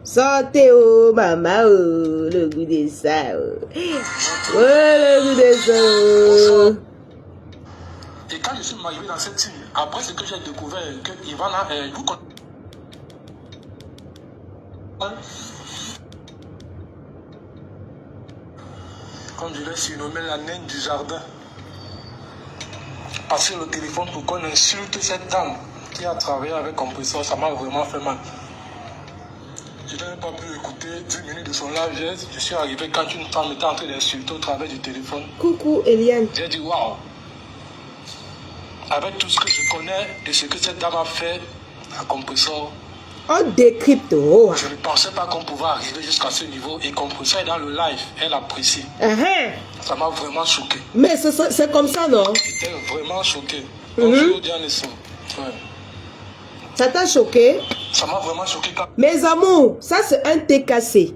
Sortez, oh, maman, oh, le goût de ça. Oh, oh le goût de ça. Oh. Et quand je suis arrivé dans cette team, après ce que j'ai découvert, que Ivana, vous connaissez. Comme je l'ai surnommé la naine du jardin. Passer le téléphone pour qu'on insulte cette dame qui a travaillé avec Compressor, ça m'a vraiment fait mal. Je n'avais pas pu écouter 10 minutes de son largesse. Je suis arrivé quand une femme était en train d'insulter au travers du téléphone. Coucou Eliane. J'ai dit waouh. Avec tout ce que je connais de ce que cette dame a fait à Compressor, On décrypte. Oh. je ne pensais pas qu'on pouvait arriver jusqu'à ce niveau. Et Compressor est dans le live, elle apprécie. Ça m'a vraiment choqué. Mais c'est comme ça, non? J'étais vraiment choqué. Bonjour Diane et Son. Ouais. Ça t'a choqué? Ça m'a vraiment choqué. Mes amours, ça c'est un TKC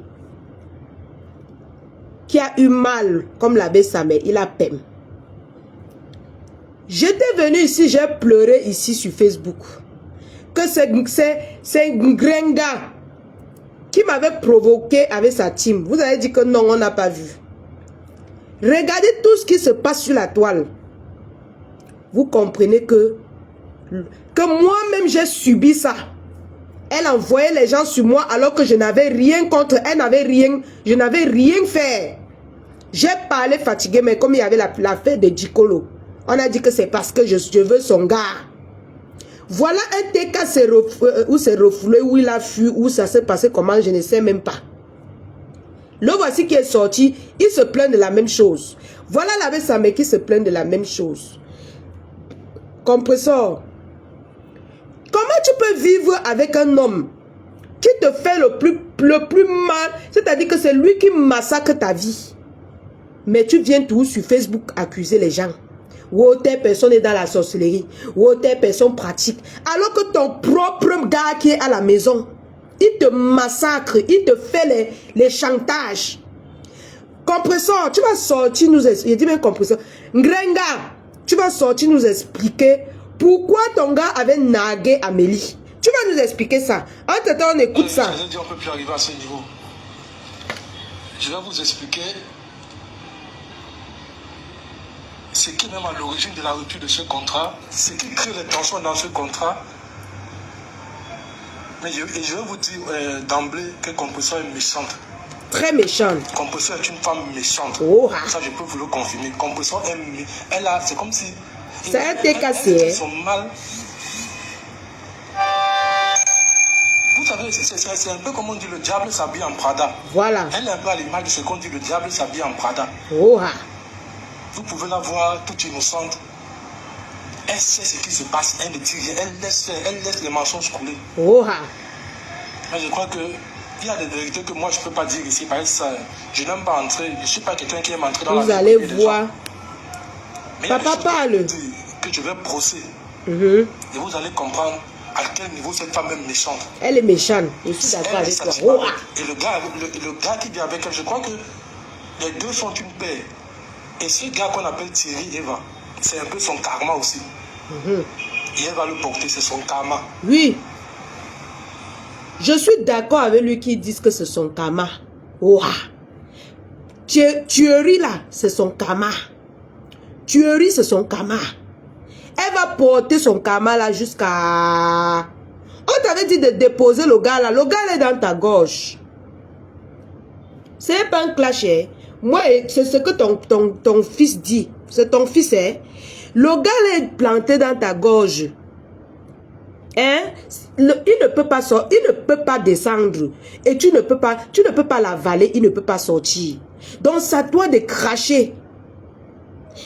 qui a eu mal, comme l'avait sa mère, il a peine. J'étais venu ici, j'ai pleuré ici sur Facebook. Que c'est un gringa qui m'avait provoqué avec sa team. Vous avez dit que non, on n'a pas vu. Regardez tout ce qui se passe sur la toile. Vous comprenez que moi-même j'ai subi ça. Elle envoyait les gens sur moi alors que je n'avais rien contre elle, je n'avais rien fait. J'ai parlé fatigué, mais comme il y avait l'affaire de Djikolo, on a dit que c'est parce que je veux son gars. Voilà un TK où c'est refoulé, où il a fui, où ça s'est passé comment, je ne sais même pas. Le voici qui est sorti, il se plaint de la même chose. Voilà la sa mère qui se plaint de la même chose. Compressor. Comment tu peux vivre avec un homme qui te fait le plus mal, c'est-à-dire que c'est lui qui massacre ta vie. Mais tu viens tout sur Facebook accuser les gens. Ou telle personne est dans la sorcellerie. Ou telle personne pratique. Alors que ton propre gars qui est à la maison, il te massacre, il te fait les chantages. Compressor, tu vas sortir nous expliquer. Il dit même compressor. Ngrenga, tu vas sortir nous expliquer pourquoi ton gars avait nagué Amélie. Tu vas nous expliquer ça. Entre-temps, on écoute ça. Je dit, on ne peut plus arriver à ce niveau. Je vais vous expliquer ce qui est même à l'origine de la rupture de ce contrat, ce qui crée les tensions dans ce contrat. Mais je vais vous dire d'emblée que Compressor est méchante. Très méchante. Compressor est une femme méchante. Oh. Ça, je peux vous le confirmer. Compressor c'est comme si... C'est un TKC. Son mal. Vous savez, c'est un peu comme on dit, le diable s'habille en Prada. Voilà. Elle est un peu à l'image de ce qu'on dit, le diable s'habille en Prada. Oh. Vous pouvez la voir toute innocente. Elle sait ce qui se passe, elle ne dit rien, elle laisse les mensonges couler. Oh. Mais je crois que il y a des vérités que moi je ne peux pas dire ici, parce que je n'aime pas entrer, je ne suis pas quelqu'un qui aime entrer dans la vie. Vous allez voir. Mais Papa parle. Que je vais brosser. Et vous allez comprendre à quel niveau cette femme est méchante. Elle est méchante. Je suis d'accord avec toi. Oh. Et le gars qui vit avec elle, je crois que les deux font une paire. Et ce gars qu'on appelle Thierry Eva, c'est un peu son karma aussi. Et elle va le porter, c'est son karma. Oui. Je suis d'accord avec lui qui dit que c'est son karma. Oh. Thierry là, c'est son karma. Thierry, c'est son karma. Elle va porter son karma là jusqu'à... On t'avait dit de déposer le gars là. Le gars est dans ta gorge. C'est pas un clash, hein. Moi, c'est ce que ton fils dit. C'est ton fils, hein. Le gars est planté dans ta gorge. Hein? Il ne peut pas sortir, il ne peut pas descendre. Et tu ne peux pas l'avaler, il ne peut pas sortir. Donc, c'est à toi de cracher.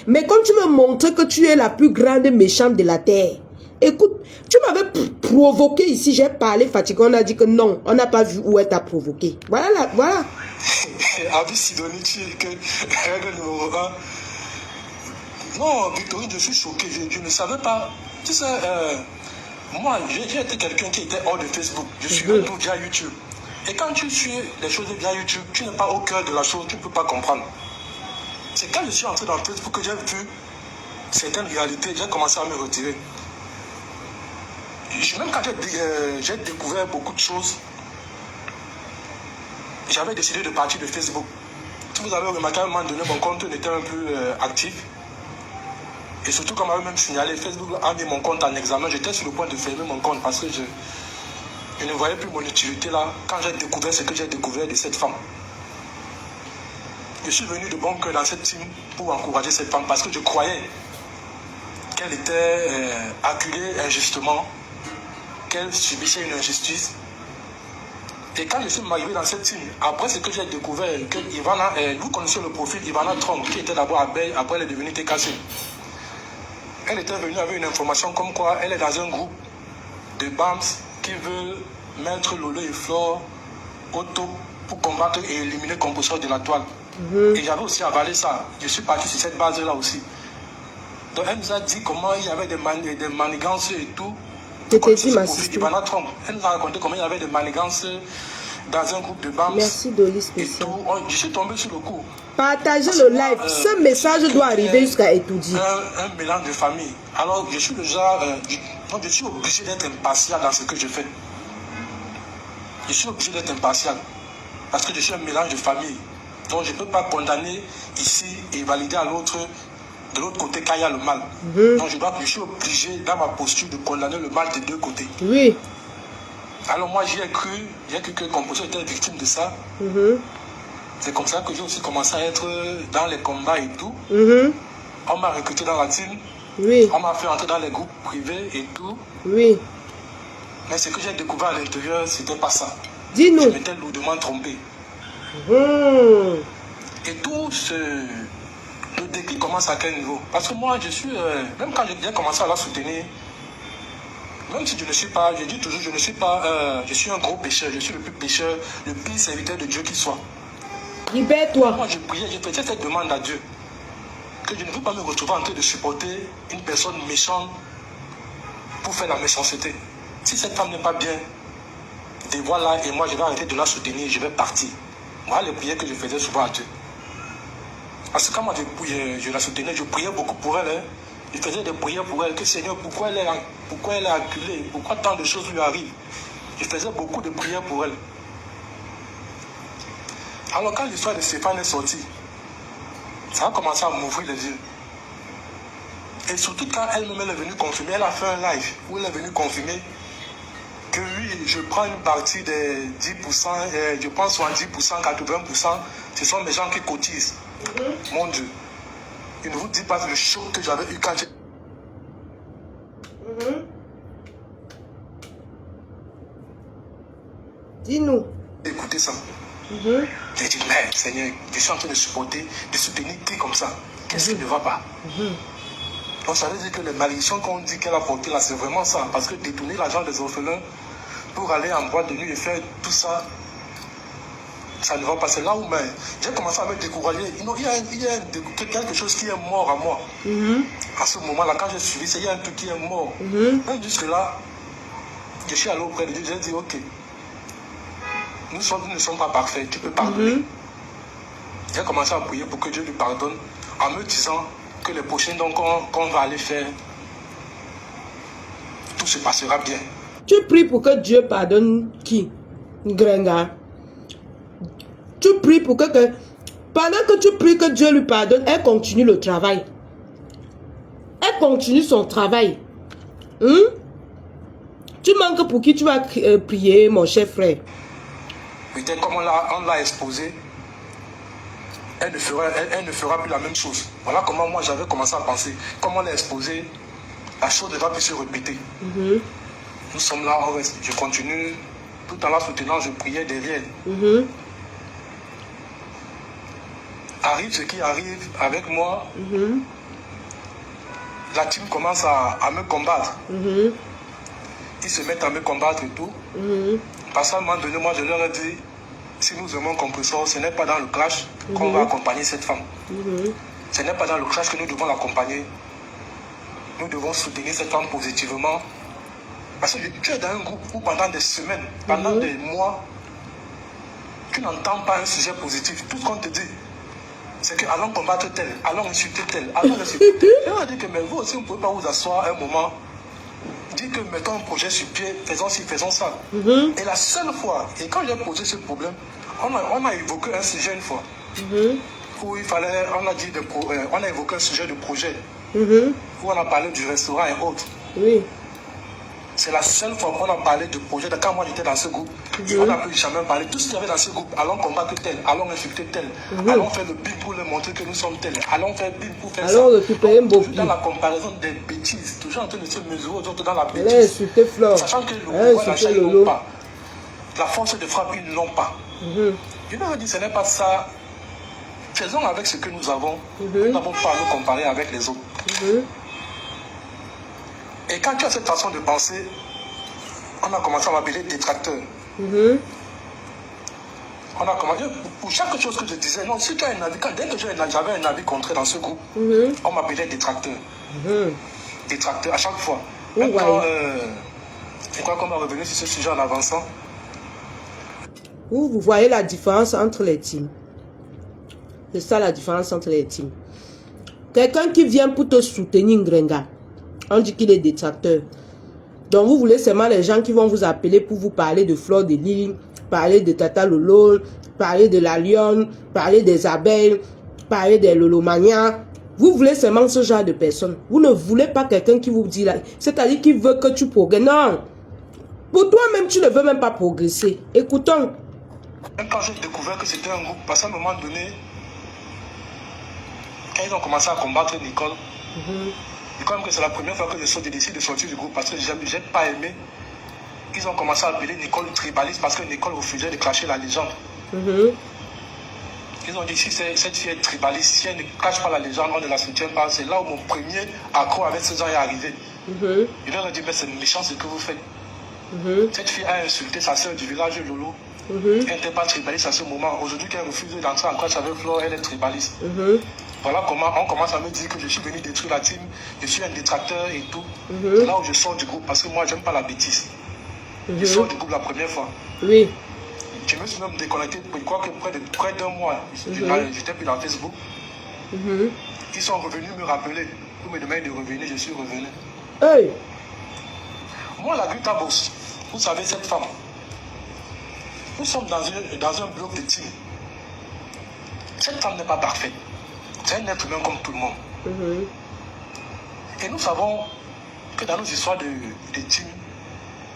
Mais comme tu me montres que tu es la plus grande méchante de la terre, écoute, tu m'avais provoqué ici, j'ai parlé fatigué, on a dit que non, on n'a pas vu où elle t'a provoqué. Voilà, voilà. Avis Sidonie, tu es que règle numéro 1. Non, Victorine, je suis choqué, je ne savais pas. Tu sais, moi, j'ai été quelqu'un qui était hors de Facebook. Je suis tout via YouTube. Et quand tu suis les choses via YouTube, tu n'es pas au cœur de la chose, tu ne peux pas comprendre. C'est quand je suis entré dans Facebook que j'ai vu certaines réalités, j'ai commencé à me retirer. Même quand j'ai découvert beaucoup de choses, j'avais décidé de partir de Facebook. Si vous avez remarqué, à un moment donné, mon compte n'était un peu actif. Et surtout, comme on m'avait même signalé, Facebook a mis mon compte en examen. J'étais sur le point de fermer mon compte parce que je ne voyais plus mon utilité là quand j'ai découvert ce que j'ai découvert de cette femme. Je suis venu de bon cœur dans cette team pour encourager cette femme parce que je croyais qu'elle était acculée injustement, qu'elle subissait une injustice. Et quand je suis arrivé dans cette team, après ce que j'ai découvert, que Ivana, vous connaissez le profil Ivana Trump, qui était d'abord à Bay, après elle est devenue TKC. Elle était venue avec une information comme quoi elle est dans un groupe de BAMS qui veut mettre Lolo et Flore au top pour combattre et éliminer le composteur de la toile. Et j'avais aussi avalé ça. Je suis parti sur cette base-là aussi. Donc elle nous a dit comment il y avait des manigances et tout. Dit, ma sister. Elle nous a raconté comment il y avait des manigances dans un groupe de BAMS. Merci Dolly spécial. Je suis tombé sur le coup. Partagez le live. Ce message doit arriver jusqu'à Etoudi. Un mélange de famille. Alors je suis le genre... donc je suis obligé d'être impartial dans ce que je fais. Je suis obligé d'être impartial. Parce que je suis un mélange de famille. Donc je ne peux pas condamner ici et valider à l'autre, de l'autre côté quand il y a le mal. Donc je suis obligé dans ma posture de condamner le mal des deux côtés. Oui. Alors moi j'ai cru que le composteur était victime de ça. C'est comme ça que j'ai aussi commencé à être dans les combats et tout. On m'a recruté dans la team. Oui. On m'a fait entrer dans les groupes privés et tout. Oui. Mais ce que j'ai découvert à l'intérieur, c'était pas ça. Dis-nous. Je m'étais lourdement trompé. Et tout le déclic commence à quel niveau? Parce que moi, je suis, même quand j'ai commencé à la soutenir, même si je ne suis pas, je dis toujours, je ne suis pas, je suis un gros pécheur, je suis le plus pécheur, le pire serviteur de Dieu qui soit. Libère-toi. Moi, je priais, je faisais cette demande à Dieu, que je ne veux pas me retrouver en train de supporter une personne méchante pour faire la méchanceté. Si cette femme n'est pas bien, dévoile-la et moi, je vais arrêter de la soutenir, je vais partir. Voilà les prières que je faisais souvent à Dieu. Parce que quand moi je la soutenais, je priais beaucoup pour elle. Hein. Je faisais des prières pour elle. Que Seigneur, pourquoi elle est acculée? Pourquoi tant de choses lui arrivent? Je faisais beaucoup de prières pour elle. Alors quand l'histoire de Stéphane est sortie, ça a commencé à m'ouvrir les yeux. Et surtout quand elle-même est venue confirmer, elle a fait un live où elle est venue confirmer que oui, je prends une partie des 10%, je prends 70%, 80%, ce sont mes gens qui cotisent. Mon Dieu. Je ne vous dis pas le choc que j'avais eu quand j'ai... Dis-nous. Écoutez ça. J'ai dit, mais Seigneur, je suis en train de supporter, de soutenir qui comme ça? Qu'est-ce qui ne va pas? Donc ça veut dire que les malédictions qu'on dit qu'elle a portées là, c'est vraiment ça. Parce que détourner l'argent des orphelins pour aller en boîte de nuit et faire tout ça, ça ne va pas. C'est là où j'ai commencé à me décourager. Il y a quelque chose qui est mort à moi. À ce moment-là, quand j'ai suivi, il y a un truc qui est mort. Même jusque là, je suis allé auprès de Dieu, j'ai dit, ok, nous ne sommes pas parfaits, tu peux pardonner. J'ai commencé à prier pour que Dieu lui pardonne, en me disant que les prochains dons qu'on va aller faire, tout se passera bien. Tu pries pour que Dieu pardonne qui? Grenga. Tu pries pour que... Pendant que tu pries que Dieu lui pardonne, elle continue le travail. Elle continue son travail. Tu manques pour qui tu vas prier, mon cher frère? Peut-être comme on l'a exposé, elle ne fera plus la même chose. Voilà comment moi j'avais commencé à penser. Comme on l'a exposé, la chose ne va plus se répéter. Nous sommes là, je continue, tout en la soutenant, je priais derrière. Arrive ce qui arrive avec moi, la team commence à me combattre. Ils se mettent à me combattre et tout. Parce qu'à un moment donné, moi je leur ai dit, si nous aimons Compressor, ce n'est pas dans le clash qu'on va accompagner cette femme. Ce n'est pas dans le clash que nous devons l'accompagner. Nous devons soutenir cette femme positivement. Parce que tu es dans un groupe où pendant des semaines, pendant des mois, tu n'entends pas un sujet positif. Tout ce qu'on te dit, c'est que allons combattre tel, allons insulter tel, allons insulter tel. Je leur ai dit que mais vous aussi, vous ne pouvez pas vous asseoir un moment, dire que mettons un projet sur pied, faisons ci, faisons ça. Et la seule fois, et quand j'ai posé ce problème, on a évoqué un sujet une fois. Où il fallait, on a dit, on a évoqué un sujet de projet. Où on a parlé du restaurant et autres. Oui. C'est la seule fois qu'on a parlé de projet. Quand moi j'étais dans ce groupe, on n'a plus jamais parlé. Tout ce qu'il y avait dans ce groupe, allons combattre tel, allons insulter tel, allons faire le bim pour leur montrer que nous sommes tels, allons faire bim pour faire ça. Allons récupérer un beau. Dans la comparaison des bêtises, toujours en train de se mesurer aux autres dans la Elle a bêtise. insulté Flore. Sachant que le pouvoir d'achat, ils n'ont pas. La force de frappe, ils ne l'ont pas. Je leur ai dit, ce n'est pas ça. Faisons avec ce que nous avons. Nous n'avons pas à nous comparer avec les autres. Et quand tu as cette façon de penser, on a commencé à m'appeler détracteur. On a commencé, pour chaque chose que je disais, non, si tu as un avis, dès que j'avais un avis contraire dans ce groupe, on m'appelait détracteur. Détracteur à chaque fois. Même quand, je crois qu'on va revenir sur ce sujet en avançant. Vous voyez la différence entre les teams. C'est ça la différence entre les teams. Quelqu'un qui vient pour te soutenir, Ngrenga, on dit qu'il est détracteur. Donc vous voulez seulement les gens qui vont vous appeler pour vous parler de Flore de Lys, parler de Tata Lolo, parler de la lionne, parler des abeilles, parler des lolomanias. Vous voulez seulement ce genre de personnes. Vous ne voulez pas quelqu'un qui vous dit là, c'est-à-dire qui veut que tu progresses. Non. Pour toi-même, tu ne veux même pas progresser. Écoutons. Même quand j'ai découvert que c'était un groupe, parce qu'à un moment donné, quand ils ont commencé à combattre Nicole, et comme que c'est la première fois que je décide de sortir du groupe parce que je n'ai pas aimé, ils ont commencé à appeler Nicole tribaliste parce que Nicole refusait de clasher la légende. Ils ont dit si cette fille est tribaliste, si elle ne cache pas la légende, on ne la soutient pas. C'est là où mon premier accro avec ces gens est arrivé. Je leur ai dit, mais c'est méchant ce que vous faites. Cette fille a insulté sa soeur du village Lolo. Elle n'était pas tribaliste à ce moment. Aujourd'hui, qu'elle refuse d'entrer en classe avec Flore, elle est tribaliste. Voilà comment on commence à me dire que je suis venu détruire la team, je suis un détracteur et tout. C'est là où je sors du groupe parce que moi, j'aime pas la bêtise. Je sors du groupe la première fois. Oui. Je me suis même déconnecté, je crois que près d'un mois, j'étais plus dans Facebook. Ils sont revenus me rappeler. Pour me demander de revenir, je suis revenu. Hey. Moi, la Grita Boss, vous savez, cette femme, nous sommes dans un bloc de team. Cette femme n'est pas parfaite. C'est un être humain comme tout le monde. Et nous savons que dans nos histoires de team,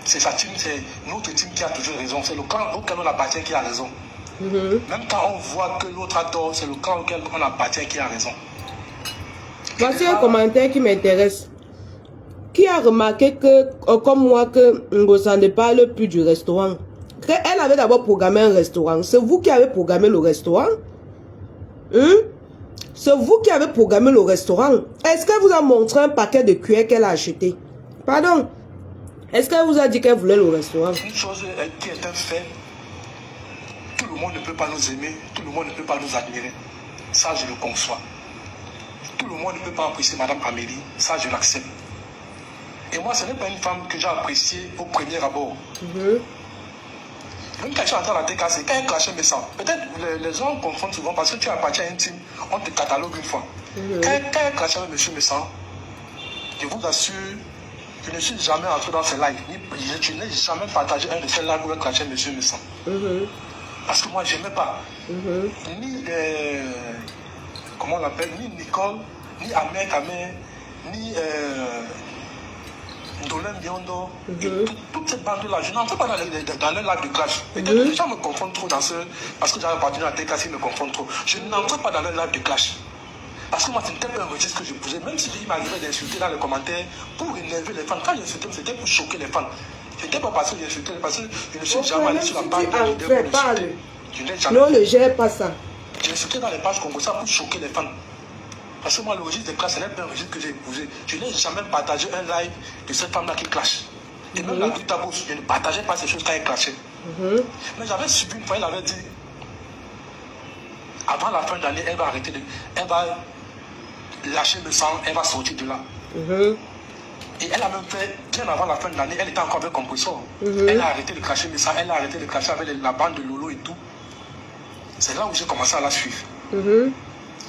c'est sa team, c'est notre team qui a toujours raison. C'est le camp auquel on appartient qui a raison. Même quand on voit que l'autre a tort, c'est le camp auquel on appartient qui a raison. Voici un commentaire qui m'intéresse. Qui a remarqué que, comme moi, que Ngosan ne parle plus du restaurant? Elle avait d'abord programmé un restaurant. C'est vous qui avez programmé le restaurant? C'est vous qui avez programmé le restaurant. Est-ce qu'elle vous a montré un paquet de cuillères qu'elle a acheté? Pardon. Est-ce qu'elle vous a dit qu'elle voulait le restaurant? Une chose qui est un fait, tout le monde ne peut pas nous aimer, tout le monde ne peut pas nous admirer. Ça, je le conçois. Tout le monde ne peut pas apprécier Madame Amélie. Ça, je l'accepte. Et moi, ce n'est pas une femme que j'ai appréciée au premier abord. Même quand je suis entré à la TKC, quand elle crachait mes sangs, peut-être les gens confondent souvent parce que tu appartiens à une team, on te catalogue une fois. Quand elle crachait avec M. Messan, je vous assure, je ne suis jamais entré dans ces lives. Je n'ai jamais partagé un de ces lives où elle crachait M. Messan. Parce que moi, je n'aimais pas. Ni, comment on l'appelle, ni Nicole, ni Ahmed Kamé, ni Dolem Biondo, toute cette bande-là, je n'entre pas dans le live de clash. Les gens me confondent trop dans ce... Parce que j'avais appartenu à TKC, ils me confondent trop. Je n'entre pas dans le live de clash. Parce que moi, c'était pas un registre que je posais. Même si il m'arrivait d'insulter dans les commentaires pour énerver les fans. Quand j'insultais, c'était pour choquer les fans. Ce n'était pas parce que j'insultais, parce que je ne suis jamais allé sur la page de leader pour l'insulter. Je n'ai jamais... Non, ne gère pas ça. J'ai insulté dans les pages congolaises pour choquer les fans. Parce que moi, le registre des classes, ce n'est pas un registre que j'ai épousé. Je n'ai jamais partagé un live de cette femme-là qui clash. Et même la Grita Boss, je ne partageais pas ces choses quand elle clashait. Mais j'avais subi une fois, elle avait dit, avant la fin de l'année, elle va arrêter de... Elle va lâcher le sang, elle va sortir de là. Et elle a même fait, bien avant la fin de l'année, elle était encore avec Compressor. Elle a arrêté de clasher le sang, elle a arrêté de clasher avec la bande de Lolo et tout. C'est là où j'ai commencé à la suivre.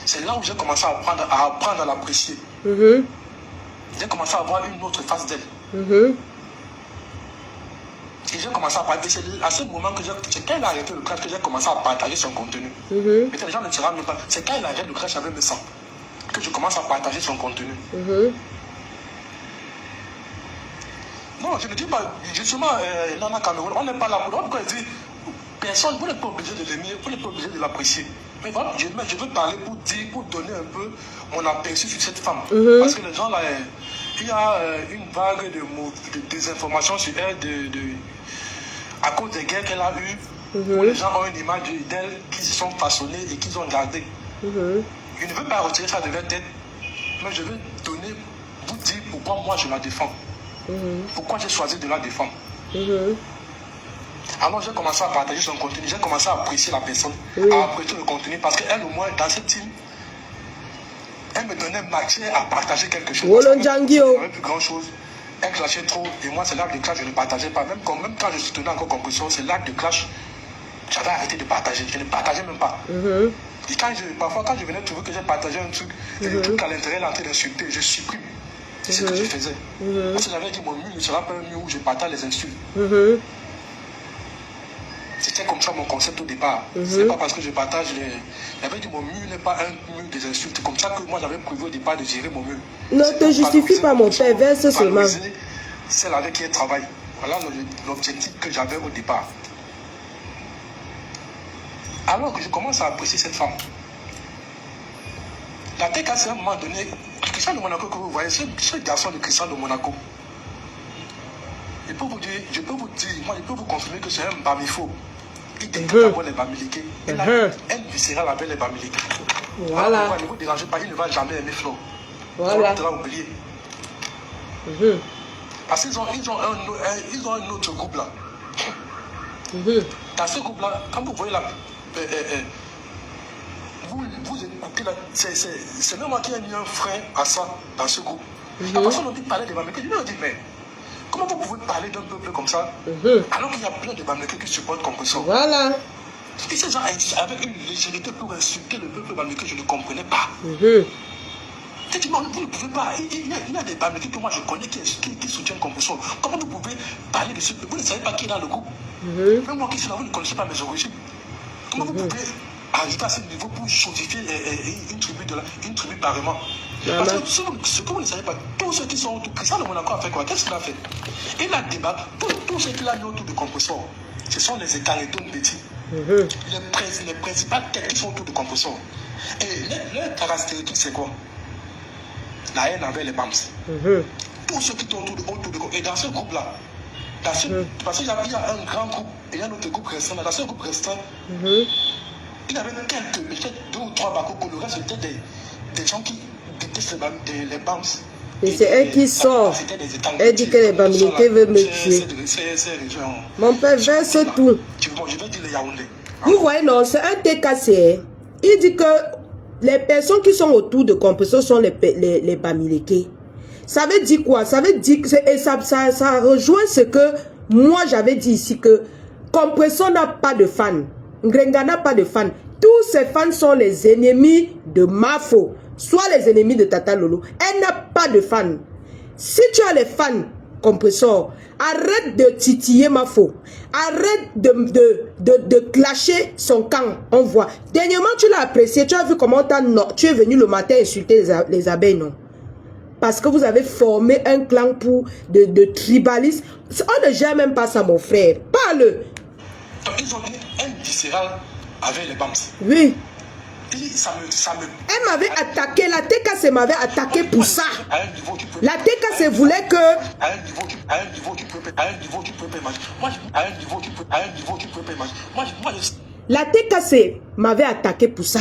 C'est là où j'ai commencé à apprendre à l'apprécier. J'ai commencé à avoir une autre face d'elle. Et j'ai commencé à partager. C'est à ce moment que c'est quand il a arrêté le crash que j'ai commencé à partager son contenu. Mais les gens ne se rendent même pas. C'est quand il arrête le crash avec mes sangs que je commence à partager son contenu. Non, je ne dis pas, justement, Nana Cameroun, on n'est pas là pour. Pourquoi il dit, personne, vous n'êtes pas obligé de l'aimer, vous n'êtes pas obligé de l'apprécier. Mais voilà, je veux parler pour dire, pour donner un peu mon aperçu sur cette femme. Parce que les gens là, il y a une vague de désinformation sur elle, à cause des guerres qu'elle a eues, où les gens ont une image d'elle qui se sont façonnés et qu'ils ont gardé. Je ne veux pas retirer ça de leur tête, mais je veux donner, vous dire pourquoi moi je la défends. Pourquoi j'ai choisi de la défendre. Alors j'ai commencé à partager son contenu, j'ai commencé à apprécier la personne, à apprécier le contenu, parce qu'elle au moins dans cette team, elle me donnait matière à partager quelque chose. Elle n'avait plus grand chose, elle clashait trop, et moi c'est l'acte de clash, je ne partageais pas. Même quand je soutenais encore Compression, c'est l'acte de clash, j'avais arrêté de partager, je ne partageais même pas. Et parfois quand je venais trouver que j'ai partagé un truc, et le truc à l'intérieur est en train d'insulter, je supprime. C'est ce que je faisais. Parce que j'avais dit, mon mur ne sera pas un mur où je partage les insultes. C'était comme ça mon concept au départ. Ce n'est pas parce que je partage les... J'avais dit, mon mur n'est pas un mur des insultes. C'est comme ça que moi j'avais prévu au départ de gérer mon mur. Ne te justifie pas, mon père, verse seulement. Celle avec qui elle travaille. Voilà l'objectif que j'avais au départ. Alors que je commence à apprécier cette femme. La tech à un moment donné, Christian de Monaco que vous voyez, ce garçon de Christian de Monaco, je peux vous dire, moi je peux vous confirmer que c'est un Bamifo. Il déteste avoir les Bamiliqués. Il a un viscéral avec les Bamiliqués. Voilà. Ne vous dérangez pas, il ne va jamais aimer Flo. Voilà. Il va oublier. Parce qu'ils ont un autre groupe là. Dans ce groupe là, quand vous voyez là, vous écoutez là, c'est même moi qui ai mis un frein à ça dans ce groupe. La personne a dit de parler des Bamiliqués. Je lui ai dit, mais comment vous pouvez parler d'un peuple comme ça alors qu'il y a plein de Bamiliqués qui supportent Compression? Voilà. Et ces gens avec une légèreté pour insulter le peuple Bamiliqué, je ne comprenais pas. J'ai dit, non, vous ne pouvez pas. Il y a des Bamiliqués que moi je connais qui soutiennent Compression. Comment vous pouvez parler de ce peuple? Vous ne savez pas qui est dans le groupe. Même moi qui suis là, vous ne connaissez pas mes origines. Comment vous pouvez ajouter à ce niveau pour justifier une tribu carrément? Parce que ce que vous ne savez pas, tous ceux qui sont autour, Christian de Monaco a fait quoi? Qu'est-ce qu'il a fait? Il a débattu, tous ceux qu'il a mis autour de Compression, ce sont les écarletons petits. Les principales têtes qui sont autour de Compression. Et leur caractéristique, c'est quoi? La haine avec les BAMS. Tous ceux qui sont autour de Compression. Et dans ce groupe-là, parce qu'il y a un grand groupe et un autre groupe restreint. Dans ce groupe restreint, il y avait peut-être 2 ou 3 Bakoko. Le reste, c'était des gens qui détestent les BAMS. Et c'est elle qui sort. Elle dit que les Bamiliqués veulent me tuer. Mon père verse tout. Je vais dire les Yaoundé. Vous voyez, non, c'est un TKC. Il dit que les personnes qui sont autour de Compression sont les Bamiliqués. Ça veut dire quoi? Ça veut dire que et ça rejoint ce que moi j'avais dit ici, que Compression n'a pas de fans. Ngrenga n'a pas de fans. Tous ces fans sont les ennemis de Mafo, soit les ennemis de Tata Lolo. Elle n'a pas de fans. Si tu as les fans Compression, arrête de titiller Mafo. Arrête de clasher son camp. On voit. Dernièrement, tu l'as apprécié. Tu as vu comment tu es venu le matin insulter les abeilles, non? Parce que vous avez formé un clan de tribalistes. On ne gère même pas ça, mon frère. Parle. Ils ont un viscéral avec les BAMS. Oui. Ça me... Elle m'avait attaqué. La TKC m'avait attaqué pour ça. La TKC voulait que... À un niveau, tu peux pas imaginer. La TKC m'avait attaqué pour ça.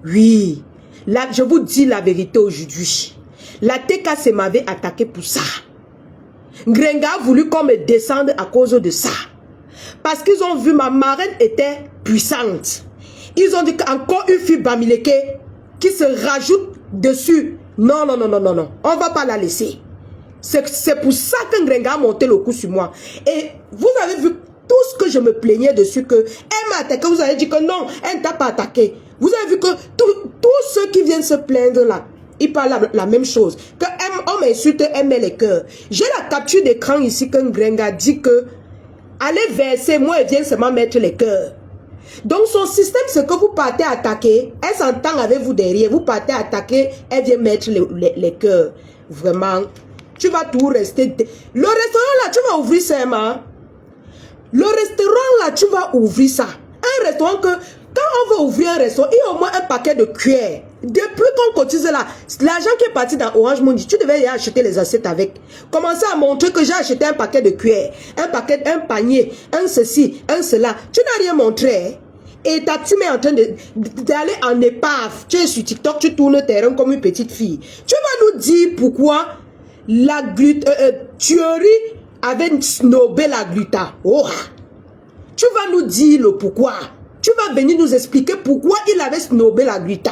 Oui. Là, je vous dis la vérité aujourd'hui. La TKC m'avait attaqué pour ça. Ngrenga a voulu qu'on me descende à cause de ça. Parce qu'ils ont vu ma marraine était puissante. Ils ont dit qu'encore une fille Bamileke qui se rajoute dessus. Non, non, non, non, non, non. On ne va pas la laisser. C'est pour ça que Ngrenga a monté le coup sur moi. Et vous avez vu tout ce que je me plaignais dessus, que elle m'a attaqué. Vous avez dit que non, elle ne t'a pas attaqué. Vous avez vu que tous ceux qui viennent se plaindre là, ils parlent la même chose. Que on m'insulte, elle met les cœurs. J'ai la capture d'écran ici qu'un Grenga dit que allez verser, moi elle vient seulement mettre les cœurs. Donc son système, c'est que vous partez attaquer, elle s'entend avec vous derrière, vous partez attaquer, elle vient mettre les cœurs. Vraiment, tu vas tout rester. Le restaurant là, tu vas ouvrir ça, ma. Le restaurant là, tu vas ouvrir ça. Un restaurant que, quand on va ouvrir un restaurant, il y a au moins un paquet de cuillères. Depuis qu'on cotise là, l'argent qui est parti dans Orange Money, tu devais y acheter les assiettes avec. Commencer à montrer que j'ai acheté un paquet de cuillères, un panier, un ceci, un cela. Tu n'as rien montré. Et ta team est en train d'aller en épave. Tu es sur TikTok, tu tournes le terrain comme une petite fille. Tu vas nous dire pourquoi la Thierry avait snobé la gluta. Oh. Tu vas nous dire le pourquoi. Tu vas venir nous expliquer pourquoi il avait snobé la gluta.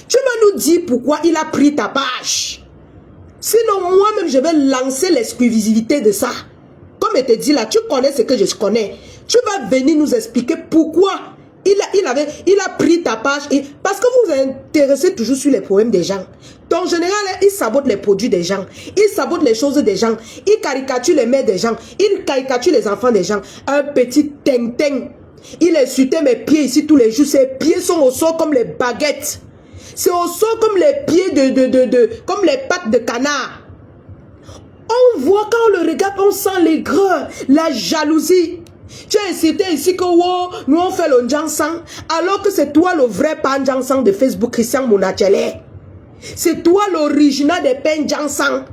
Tu vas nous dire pourquoi il a pris ta page. Sinon, moi-même, je vais lancer l'exclusivité de ça. Comme je te dis là, tu connais ce que je connais. Tu vas venir nous expliquer pourquoi il a pris ta page. Parce que vous vous intéressez toujours sur les problèmes des gens. Donc, en général, il sabote les produits des gens. Il sabote les choses des gens. Il caricature les mères des gens. Il caricature les enfants des gens. Un petit ting-ting. Il insultait mes pieds ici tous les jours. Ses pieds sont au sol comme les baguettes. C'est au sol comme les pieds comme les pattes de canard. On voit quand on le regarde, on sent l'aigreur, la jalousie. Tu as incité ici que wow, nous on fait le Njansang, alors que c'est toi le vrai pan Njansang de Facebook, Christian Monachele. C'est toi l'original des pains Njansang.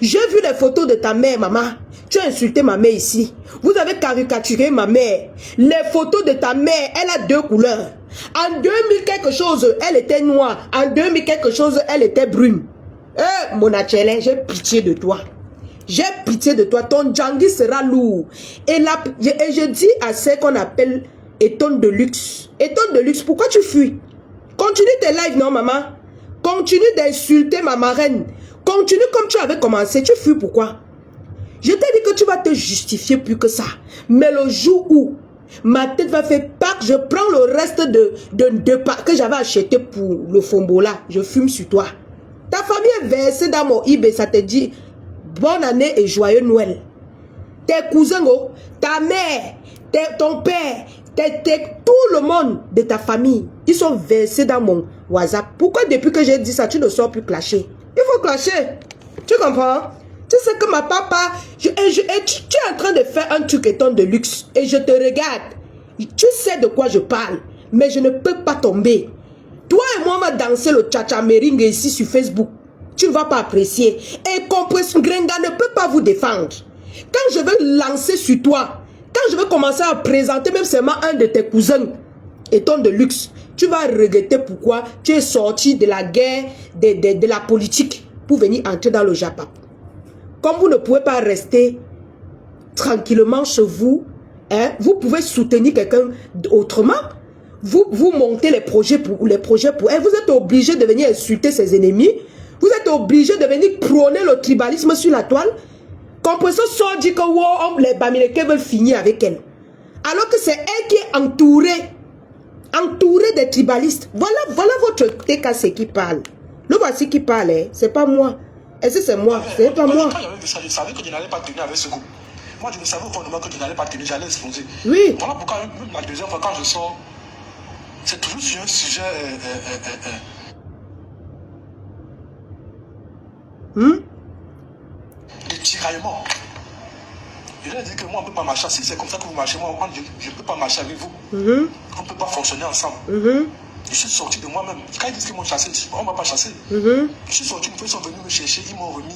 J'ai vu les photos de ta mère, maman. Tu as insulté ma mère ici. Vous avez caricaturé ma mère. Les photos de ta mère, elle a deux couleurs. En 2000 quelque chose, elle était noire. En 2000 quelque chose, elle était brune. Monachele, j'ai pitié de toi. J'ai pitié de toi. Ton Djangui sera lourd. Et je dis à ce qu'on appelle étonne de luxe. Étonne de luxe, pourquoi tu fuis? Continue tes lives, non, maman? Continue d'insulter ma marraine. Continue comme tu avais commencé. Tu fuis pourquoi? Je t'ai dit que tu vas te justifier plus que ça. Mais le jour où ma tête va faire pack, je prends le reste de packs que j'avais acheté pour le Fombola. Je fume sur toi. Ta famille est versée dans mon eBay. Ça te dit bonne année et joyeux Noël. Tes cousins, ta mère, ton père, tout le monde de ta famille, ils sont versés dans mon WhatsApp. Pourquoi depuis que j'ai dit ça, tu ne sors plus clasher? Il faut clasher. Tu comprends? Tu sais que ma papa, tu es en train de faire un truc étant de luxe et je te regarde. Tu sais de quoi je parle, mais je ne peux pas tomber. Toi et moi, on va danser le cha-cha meringue ici sur Facebook. Tu ne vas pas apprécier. Et Compression Grenga ne peut pas vous défendre. Quand je vais lancer sur toi, quand je vais commencer à présenter même seulement un de tes cousins étant de luxe, tu vas regretter pourquoi tu es sorti de la guerre, de la politique pour venir entrer dans le Japon. Comme vous ne pouvez pas rester tranquillement chez vous, hein, vous pouvez soutenir quelqu'un autrement. Vous montez les projets pour elle. Vous êtes obligé de venir insulter ses ennemis. Vous êtes obligé de venir prôner le tribalisme sur la toile. Compression sort dit que wow, les Bamileke veulent finir avec elle. Alors que c'est elle qui est entourée des tribalistes. Voilà votre TKC qui parle. Le voici qui parle, hein. C'est pas moi. Est-ce que c'est moi? C'est pas moi. Quand j'avais vu ça, je savais que je n'allais pas tenir avec ce groupe. Moi, je ne savais au fondement que je n'allais pas tenir, j'allais exploser. Oui. Voilà pourquoi, même la deuxième fois, quand je sors, c'est toujours sur un sujet de tiraillement. Je leur ai dit que moi, on ne peut pas marcher. Si c'est comme ça que vous marchez, moi, je ne peux pas marcher avec vous. On ne peut pas fonctionner ensemble. Je suis sorti de moi-même. Quand ils disent qu'ils m'ont chassé, on ne m'a pas chassé. Je suis sorti, ils sont venus me chercher, ils m'ont remis.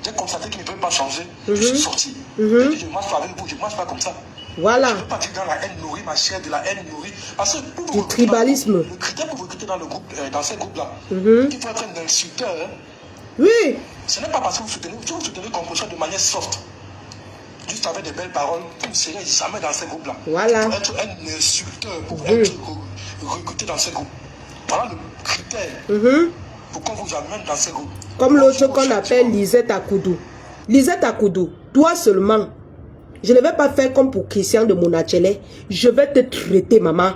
J'ai constaté qu'ils ne peuvent pas changer. Je suis sorti. Je dis, je ne marche pas avec vous, je ne marche pas comme ça. Voilà. Je ne veux pas dire dans la haine nourrie, ma chère, de la haine nourrie. Parce que pour du tribalisme. Le critère pour vous recruter dans le groupe, dans ces groupes-là, il faut être un insulteur. Oui. Ce n'est pas parce que vous soutenez Compression de manière soft. Juste avec des belles paroles, vous ne serez jamais dans ces groupes-là. Voilà. Pour être un insulteur, pour être recruté dans ces groupes. Voilà le critère pour qu'on vous amène dans ces groupes. Comme l'autre qu'on appelle Lisette Akoudou. Lisette Akoudou, toi seulement. Je ne vais pas faire comme pour Christian de Monachele. Je vais te traiter, maman.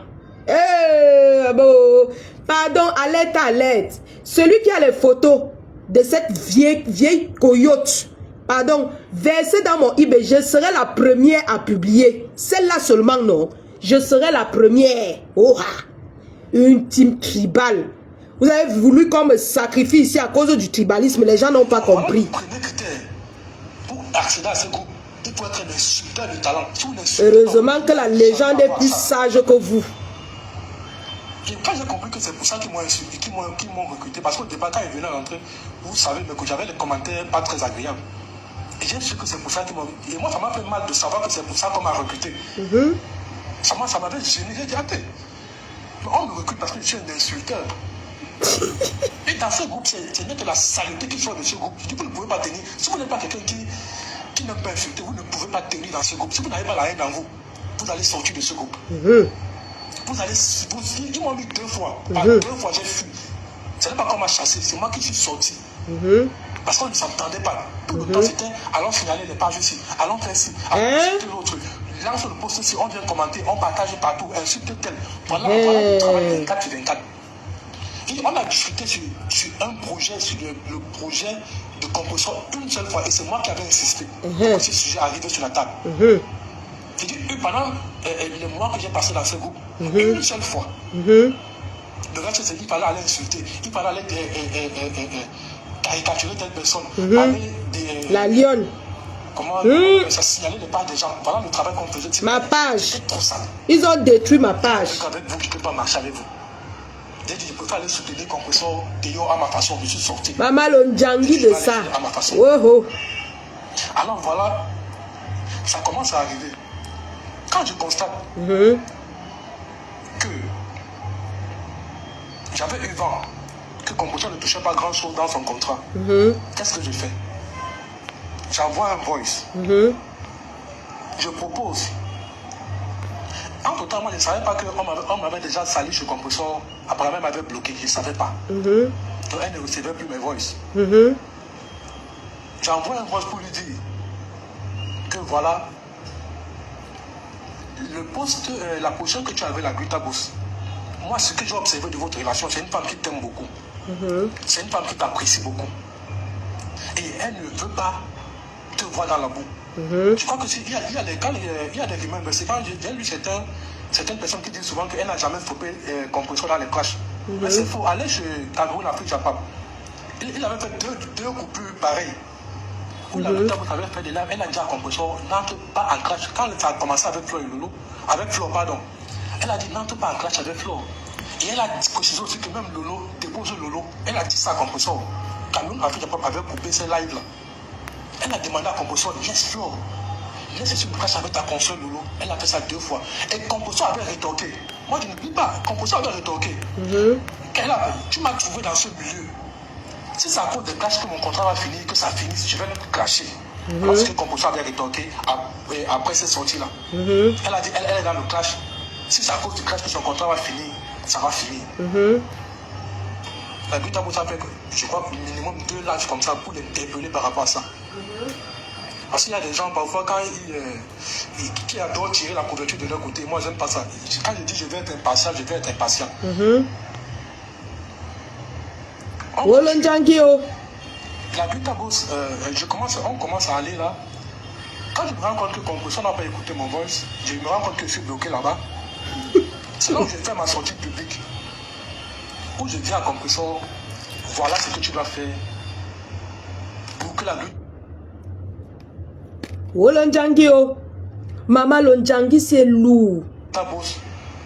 Bon. Pardon, alerte. Celui qui a les photos de cette vieille coyote, pardon, versée dans mon eBay, je serai la première à publier. Celle-là seulement, non. Je serai la première. Oh, une team tribale. Vous avez voulu qu'on me sacrifie ici à cause du tribalisme. Les gens n'ont pas compris. Pour accéder à ce groupe, il faut être un insulteur de talent. Heureusement que la légende est plus sage que vous. Et quand j'ai compris que c'est pour ça qu'ils m'ont insulté, qu'ils m'ont recruté, parce qu'au départ, quand ils venaient rentrer, vous savez, mais que j'avais des commentaires pas très agréables. Et j'ai su que c'est pour ça qu'ils m'ont... Et moi, ça m'a fait mal de savoir que c'est pour ça qu'on m'a recruté. Ça m'avait gêné. J'ai dit, attends, on me recrute parce que je suis un insulteur. Et dans ce groupe, c'est net de la saleté qui sort de ce groupe. Je dis, vous ne pouvez pas tenir. Si vous n'êtes pas quelqu'un qui n'aime pas insulter, vous ne pouvez pas tenir dans ce groupe. Si vous n'avez pas la haine en vous, vous allez sortir de ce groupe. Vous allez... Ils m'ont mis 2 fois. Par 2 fois, j'ai fui. Ce n'est pas qu'on m'a chassé, c'est moi qui suis sorti. Parce qu'on ne s'entendait pas. Tout le temps, c'était allons signaler les pages ici, allons faire ci, allons insulter l'autre. Lance le poste ici, on vient commenter, on partage partout, insulte tel. Voilà le travail 24 sur 24. Et on a discuté sur un projet, sur le projet de composition une seule fois. Et c'est moi qui avais insisté pour que ce sujet arrive sur la table. J'ai dit, pendant les mois que j'ai passé dans ce groupe, une seule fois, le reste, c'est qu'il fallait aller insulter, il fallait aller caricaturer telle personne, aller la lionne. Comment ça signaler les pages des gens. Voilà le travail qu'on faisait. Ma page. C'était trop sale. Ils ont détruit ma page. Avec vous, je ne peux pas marcher avec vous. J'ai dit, je peux pas aller soutenir compresseur Théo à ma façon. Je suis sorti. Maman l'onjangi de ça. À ma façon. Oh. Alors voilà, ça commence à arriver. Quand je constate que j'avais eu vent que Composteur ne touchait pas grand chose dans son contrat, qu'est-ce que je fais? J'envoie un voice. Je propose. Entre temps, moi je ne savais pas qu'on m'avait déjà sali chez Composteur. Apparemment, elle m'avait bloqué. Je ne savais pas. Donc elle ne recevait plus mes voices. J'envoie un voice pour lui dire que voilà, le poste, la position que tu avais, la Guitabos, moi ce que j'ai observé de votre relation, c'est une femme qui t'aime beaucoup. C'est une femme qui t'apprécie beaucoup. Et elle ne veut pas te voir dans la boue. Je crois que il y a des rumeurs, mais c'est quand j'ai lu certaines personnes qui disent souvent qu'elle n'a jamais frappé composition dans les clashs. Mais c'est faux. Allez chez Cameroun, Afrique, Japon. Il avait fait deux coupures pareilles. Où la Guitabos avait fait des lives, elle a dit à composition, n'entre pas en clash. Quand ça a commencé avec Flo et Lolo, avec Flo, pardon, elle a dit n'entre pas en clash avec Flo. Et elle a précisé aussi que même Lolo dépose Lolo. Elle a dit ça à composition. Cameroun, Afrique, Japon avait coupé ces lives-là. Elle a demandé à Composition, yes Flo, laisse une clash avec ta console Lolo. Elle a fait ça 2 fois. Et Composition avait rétorqué. Moi je ne dis pas, Composition avait rétorqué. Tu m'as trouvé dans ce milieu. Si c'est à cause des clashs que mon contrat va finir, que ça finisse, je vais le clasher. Parce que Composition avait rétorqué après cette sortie-là. Elle a dit, elle est dans le clash. Si c'est à cause du clash que son contrat va finir, ça va finir. La Guitabos a fait, je crois, minimum 2 lives comme ça pour l'interpeller par rapport à ça. Parce qu'il y a des gens, parfois, quand qui adorent tirer la couverture de leur côté, moi, j'aime pas ça. Quand je dis je vais être impartial, je vais être impatient. La Guitabos, on commence à aller là. Quand je me rends compte que Composition n'a pas écouté mon voice, je me rends compte que je suis bloqué là-bas. C'est là où je fais ma sortie publique. Où je dis à Composition, voilà ce que tu dois faire pour que la lutte. Maman Lonjangi, c'est lourd. Ta bosse,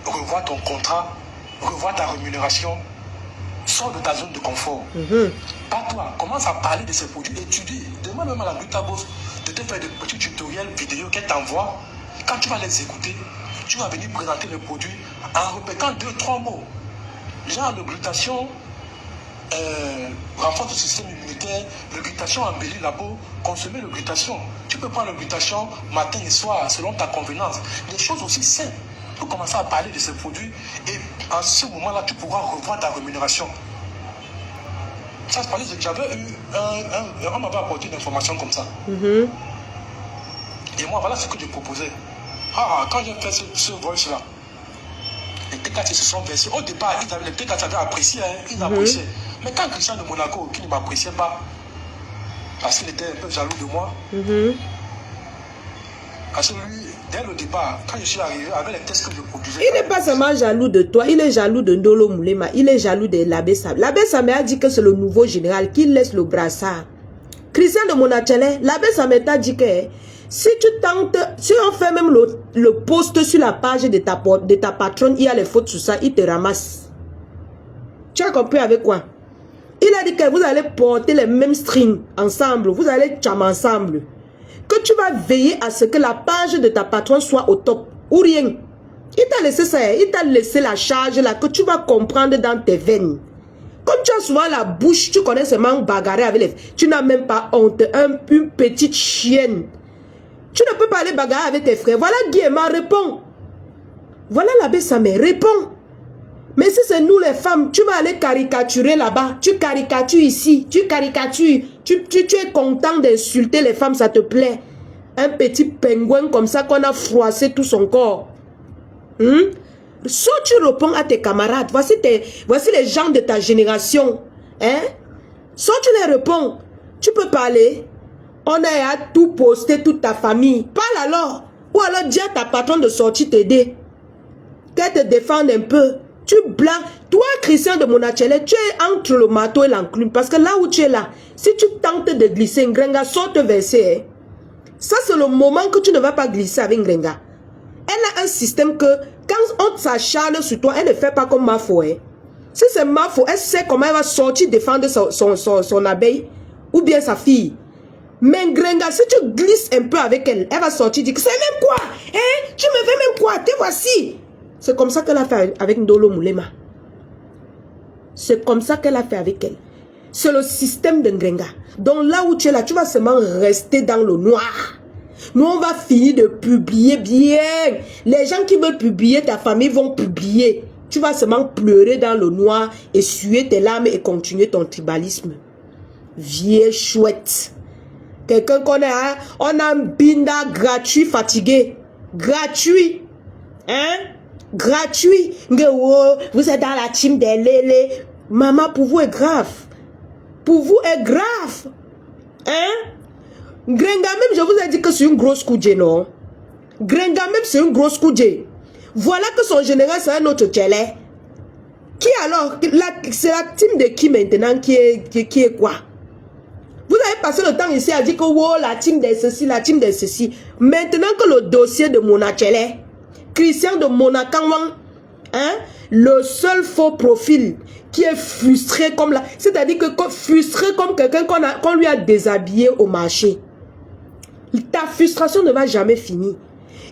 revois ton contrat, revois ta rémunération, sors de ta zone de confort. Pas toi, commence à parler de ces produits, étudie. Demande même à la Guitabos de te faire des petits tutoriels vidéo qu'elle t'envoie. Quand tu vas les écouter, tu vas venir présenter le produit en répétant 2-3 mots. Genre le glutation renforce le système immunitaire, le glutation embellit la peau, consommer le glutation. Tu peux prendre le glutation matin et soir selon ta convenance. Des choses aussi simples. Tu peux commencer à parler de ces produits et à ce moment-là, tu pourras revoir ta rémunération. Ça, je parlais que j'avais eu on m'avait apporté une information comme ça. Et moi, voilà ce que je proposais. Quand j'ai fait ce voice-là, les T4 se sont versés. Au départ, les T4 avaient apprécié, ils appréciaient. Mais quand Christian de Monaco, qui ne m'appréciait pas, parce qu'il était un peu jaloux de moi, parce que lui, dès le départ, quand je suis arrivé, avec les tests que je produisais... Il n'est pas seulement jaloux de toi, il est jaloux de Ndolo Moulema, il est jaloux de l'abbé Samé. L'abbé Samé a dit que c'est le nouveau général qui laisse le brassard. Christian de Monachele, l'abbé Samé t'a dit que si tu tentes, si on fait même le post sur la page de ta patronne, il y a les fautes sur ça, il te ramasse. Tu as compris avec quoi? Il a dit que vous allez porter les mêmes strings ensemble, vous allez cham ensemble. Que tu vas veiller à ce que la page de ta patronne soit au top, ou rien. Il t'a laissé ça, il t'a laissé la charge là, que tu vas comprendre dans tes veines. Comme tu as souvent la bouche, tu connais seulement bagarrer avec les... Tu n'as même pas honte, une petite chienne. Tu ne peux pas aller bagarrer avec tes frères. Voilà Guillemard, réponds. Voilà l'abbé Samé, réponds. Mais si c'est nous les femmes, tu vas aller caricaturer là-bas. Tu caricatures ici, tu caricatures. Tu es content d'insulter les femmes, ça te plaît. Un petit pingouin comme ça qu'on a froissé tout son corps. Soit tu réponds à tes camarades, voici les gens de ta génération. Soit tu les réponds, tu peux parler. On est à tout poster, toute ta famille. Parle alors. Ou alors dis à ta patronne de sortir t'aider. Qu'elle te défende un peu. Tu blagues. Toi, Christian de Monachele, tu es entre le marteau et l'enclume. Parce que là où tu es là, si tu tentes de glisser, Ngrenga saute verser. Ça, c'est le moment que tu ne vas pas glisser avec Ngrenga. Elle a un système que, quand on s'acharne sur toi, elle ne fait pas comme Mafo. Si c'est Mafo, elle sait comment elle va sortir défendre son abeille ou bien sa fille. Mais Ngrenga, si tu glisses un peu avec elle, elle va sortir dire que c'est même quoi? Tu me fais même quoi? Te voici. C'est comme ça qu'elle a fait avec Ndolo Moulema. C'est comme ça qu'elle a fait avec elle. C'est le système de Ngrenga. Donc là où tu es là, tu vas seulement rester dans le noir. Nous, on va finir de publier bien. Les gens qui veulent publier, ta famille vont publier. Tu vas seulement pleurer dans le noir, essuyer tes larmes et continuer ton tribalisme. Vieille chouette. Quelqu'un qu'on a, on a un binda gratuit fatigué. Gratuit. Gratuit. Vous êtes dans la team des lélés. Maman, pour vous est grave. Pour vous est grave. Grenga même, je vous ai dit que c'est une grosse coudée, non? Grenga même, c'est une grosse coudée. Voilà que son général, c'est un autre télé. Qui alors? C'est la team de qui maintenant qui est quoi? Vous avez passé le temps ici à dire que oh, la team de ceci, la team de ceci. Maintenant que le dossier de Monachele, Christian de Monakangwang, le seul faux profil qui est frustré comme là, c'est-à-dire que frustré comme quelqu'un qu'on lui a déshabillé au marché. Ta frustration ne va jamais finir.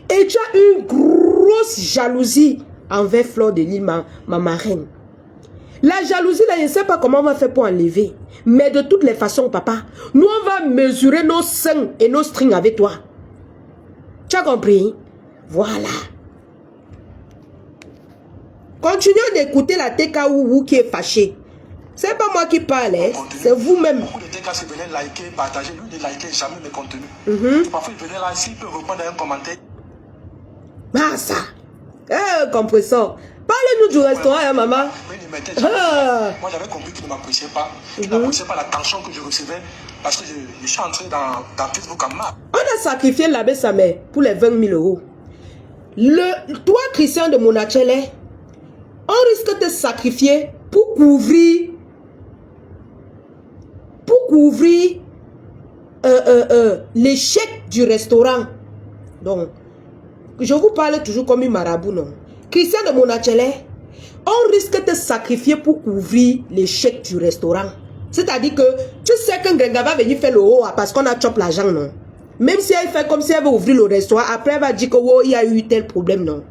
Et tu as une grosse jalousie envers Fleur de Lys, ma marraine. La jalousie, là, je ne sais pas comment on va faire pour enlever. Mais de toutes les façons, papa, nous, on va mesurer nos seins et nos strings avec toi. Tu as compris? Voilà. Continuez d'écouter la TKOU qui est fâchée. C'est pas moi qui parle, c'est vous-même. Beaucoup de TK venaient liker, partager. Lui, il ne likait jamais mes contenus. Parfois, il venait là, s'il peut répondre à un commentaire. Ah, ça. Compresseur. Parlez-nous du restaurant, maman. Moi, j'avais compris qu'il ne m'appréciait pas. Il n'appréciait pas l'attention que je recevais parce que je suis entré dans Facebook en mars. On a sacrifié l'abbé Samé pour les 20 000 €. Toi, Christian de Monachele, on risque de te sacrifier pour couvrir l'échec du restaurant. Donc, je vous parle toujours comme une marabout, non? Christian de Monachele, on risque de te sacrifier pour couvrir l'échec du restaurant. C'est-à-dire que tu sais qu'un Ngrenga va venir faire le haut parce qu'on a chopé l'argent, non? Même si elle fait comme si elle veut ouvrir le restaurant, après elle va dire que oh, il y a eu tel problème, non?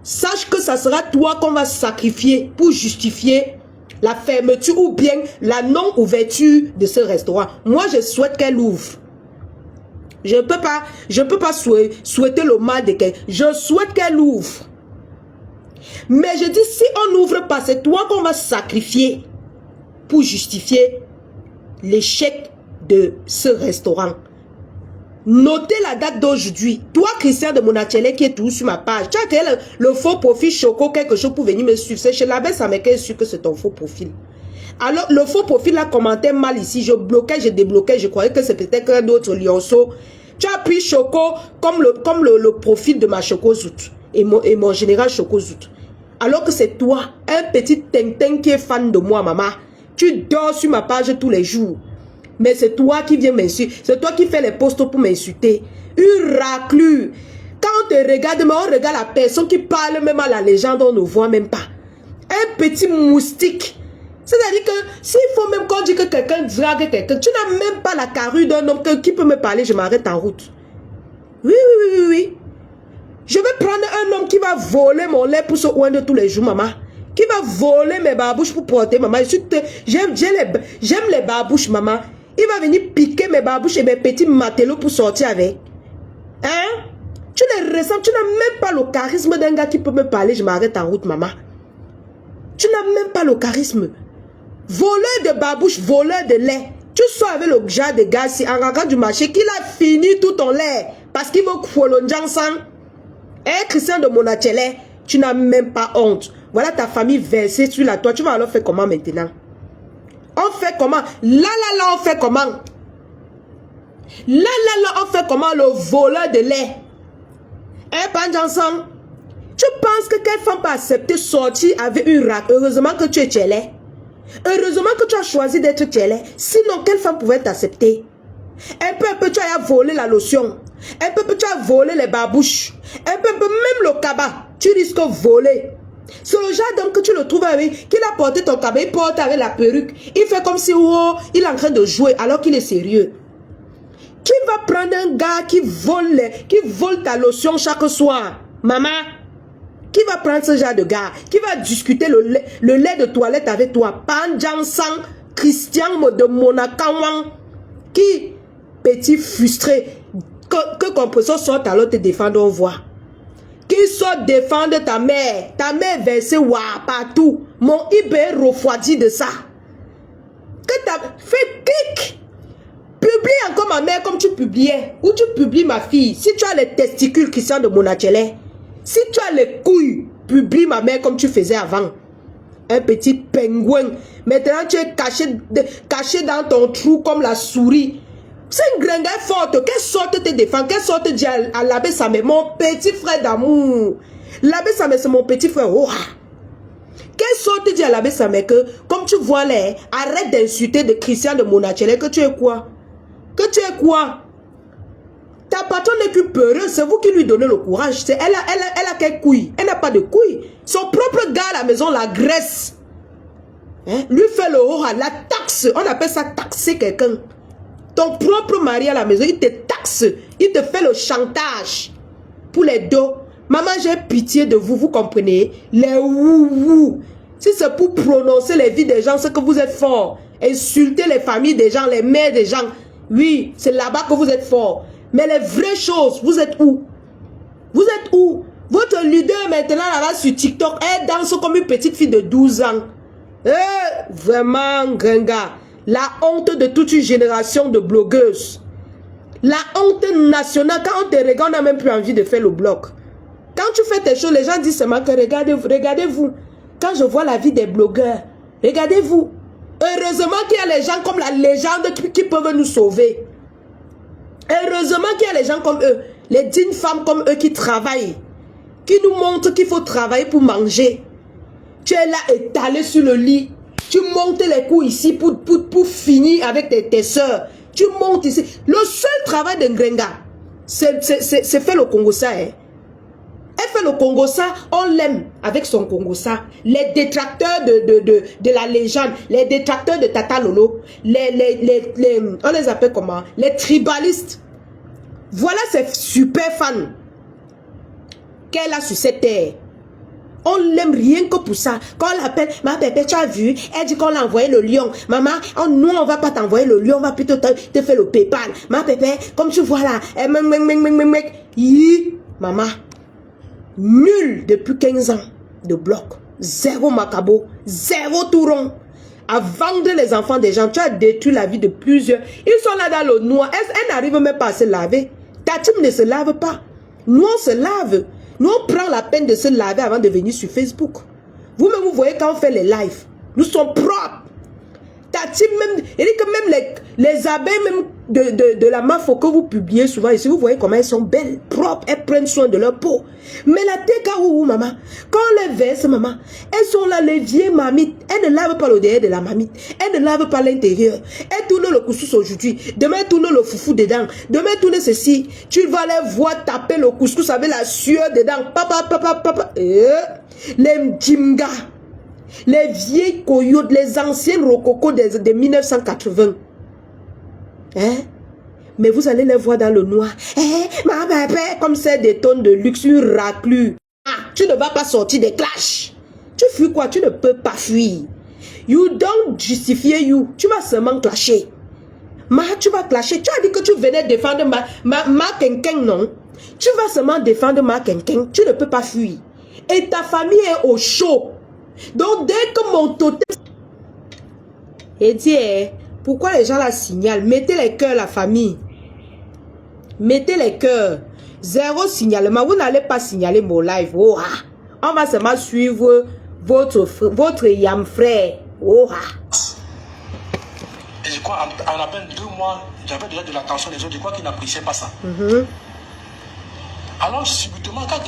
Sache que ça sera toi qu'on va sacrifier pour justifier la fermeture ou bien la non-ouverture de ce restaurant. Moi, je souhaite qu'elle ouvre. Je ne peux pas souhaiter le mal de quelqu'un. Je souhaite qu'elle ouvre. Mais je dis, si on n'ouvre pas, c'est toi qu'on va sacrifier pour justifier l'échec de ce restaurant. Notez la date d'aujourd'hui. Toi, Christian de Monachele, qui est toujours sur ma page, tu as créé le faux profil Choco, quelque chose pour venir me suivre. C'est chez l'abbé Samé que je suis que c'est ton faux profil. Alors, le faux profil a commenté mal ici. Je bloquais, je débloquais. Je croyais que c'est peut-être un autre lionceau. Tu as pris Choco comme le profil de ma Choco Zout. Et mon général Choco Zout. Alors que c'est toi, un petit tintin qui est fan de moi, maman. Tu dors sur ma page tous les jours. Mais c'est toi qui viens m'insulter. C'est toi qui fais les posts pour m'insulter. Une raclure. Quand on te regarde, mais on regarde la personne qui parle même à la légende, on ne voit même pas. Un petit moustique. C'est-à-dire que s'il faut même qu'on dise que quelqu'un drague quelqu'un, tu n'as même pas la carrure d'un homme qui peut me parler, je m'arrête en route. Oui, oui, oui, oui, oui. Je vais prendre un homme qui va voler mon lait pour se oindre tous les jours, maman. Qui va voler mes barbouches pour porter, maman. J'aime les barbouches, maman. Il va venir piquer mes barbouches et mes petits matelots pour sortir avec. Hein? Tu les ressens, tu n'as même pas le charisme d'un gars qui peut me parler, je m'arrête en route, maman. Tu n'as même pas le charisme. Voleur de barbouche, voleur de lait. Tu sors avec le genre de gars ici en rentrant du marché qu'il a fini tout ton lait. Parce qu'il veut prolonger ensemble. Eh, Christian de Monachele, tu n'as même pas honte. Voilà ta famille versée sur la toi. Tu vas alors faire comment maintenant? On fait comment? Là, on fait comment? Là, on fait comment le voleur de lait? Eh, Panjansan, tu penses que quelle femme peut accepter sortir avec une rac? Heureusement que tu es tchélé. Heureusement que tu as choisi d'être tchélé. Sinon, quelle femme pouvait t'accepter? Un peu, tu as volé la lotion. Un peu, tu as volé les barbouches. Un peu, même le cabas, tu risques de voler. C'est le genre d'homme que tu le trouves avec, qu'il a porté ton cabas, il porte avec la perruque. Il fait comme si, oh, il est en train de jouer alors qu'il est sérieux. Qui va prendre un gars qui vole ta lotion chaque soir? Maman, qui va prendre ce genre de gars? Qui va discuter le lait de toilette avec toi? Panjansan, Christian de Monakawang. Qui, petit frustré, que compression sorte alors te défendre, on voit. Qui sort défendre ta mère versée partout. Mon IB refroidi de ça. Que t'as fait clic. Publie encore ma mère comme tu publiais. Ou tu publies ma fille. Si tu as les testicules Christian de Monachele. Si tu as les couilles, publie ma mère comme tu faisais avant. Un petit pingouin. Maintenant tu es caché dans ton trou comme la souris. C'est une gringuette forte. Quelle sorte te défend? Quelle sorte dit à l'abbé Samé? Mon petit frère d'amour. L'abbé Samé, c'est mon petit frère. Oh. Quelle sorte dit à l'abbé Samé que, comme tu vois là, arrête d'insulter de Christian de Monachele. Que tu es quoi? Que tu es quoi? Ta patronne n'est plus peureuse. C'est vous qui lui donnez le courage. Elle a quelle couille? Elle n'a pas de couille. Son propre gars à la maison la graisse. Hein? Lui fait le haut, la taxe. On appelle ça taxer quelqu'un. Ton propre mari à la maison, il te taxe. Il te fait le chantage. Pour les dos. Maman, j'ai pitié de vous, vous comprenez? Les ououou. Si c'est pour prononcer les vies des gens, c'est que vous êtes fort. Insulter les familles des gens, les mères des gens. Oui, c'est là-bas que vous êtes fort. Mais les vraies choses, vous êtes où? Vous êtes où? Votre leader maintenant là-bas sur TikTok, elle danse comme une petite fille de 12 ans. Vraiment, gringa. La honte de toute une génération de blogueuses. La honte nationale. Quand on te regarde, on n'a même plus envie de faire le blog. Quand tu fais tes choses, les gens disent seulement que regardez-vous. Quand je vois la vie des blogueurs, regardez-vous. Heureusement qu'il y a les gens comme la légende qui peuvent nous sauver. Heureusement qu'il y a les gens comme eux. Les dignes femmes comme eux qui travaillent. Qui nous montrent qu'il faut travailler pour manger. Tu es là étalé sur le lit. Tu montes les coups ici pour finir avec tes soeurs. Tu montes ici. Le seul travail d'un gringa, c'est faire le Congo-ça. Hein. Elle fait le Congo-ça, on l'aime avec son Congo-ça. Les détracteurs de la légende, les détracteurs de Tata Lolo, on les appelle comment? Les tribalistes. Voilà ces super fans qu'elle a sur cette terre. On l'aime rien que pour ça. Quand on l'appelle, ma bébé, tu as vu? Elle dit qu'on l'a envoyé le lion. Maman, nous, on va pas t'envoyer le lion, on va plutôt te faire le PayPal. Ma bébé, comme tu vois là, maman, nul depuis 15 ans de bloc. Zéro macabo, zéro touron. À vendre les enfants des gens, tu as détruit la vie de plusieurs. Ils sont là dans l'eau noire. Elle n'arrive même pas à se laver. Ta team ne se lave pas. Nous, on se lave. Nous, on prend la peine de se laver avant de venir sur Facebook. Vous-même, vous voyez quand on fait les lives. Nous sommes propres. la team même, il dit que même les abeilles même de la MAFO que vous publiez souvent ici, vous voyez comment elles sont belles, propres, elles prennent soin de leur peau. Mais la TKO, maman, quand on les verse, maman, elles sont là, les vieilles mamites, elles ne lavent pas le derrière de la mamite, elles ne lavent pas l'intérieur, elles tournent le couscous aujourd'hui, demain elles tournent le foufou dedans, demain elles tournent ceci, tu vas les voir taper le couscous avec la sueur dedans, papa, les mdjimga. Les vieilles coyotes, les anciennes rococos de 1980. Hein? Mais vous allez les voir dans le noir. Comme c'est des tonnes de luxe, une raclure. Ah, tu ne vas pas sortir des clashs. Tu fuis quoi? Tu ne peux pas fuir. You don't justify you. Tu vas seulement clasher. Tu vas clasher. Tu as dit que tu venais défendre ma Kenkeng, non? Tu vas seulement défendre ma Kenkeng. Tu ne peux pas fuir. Et ta famille est au chaud. Donc, dès que mon totem... Et dit, pourquoi les gens la signalent? Mettez les cœurs, la famille. Mettez les cœurs. 0 signalement. Vous n'allez pas signaler mon live. Oh, ah. On va seulement suivre votre yam frère. Oh, ah. Et je crois, en à peine 2 mois, j'avais déjà de l'attention des autres. Je crois qu'ils n'appréciaient pas ça. Alors, subitement, quand...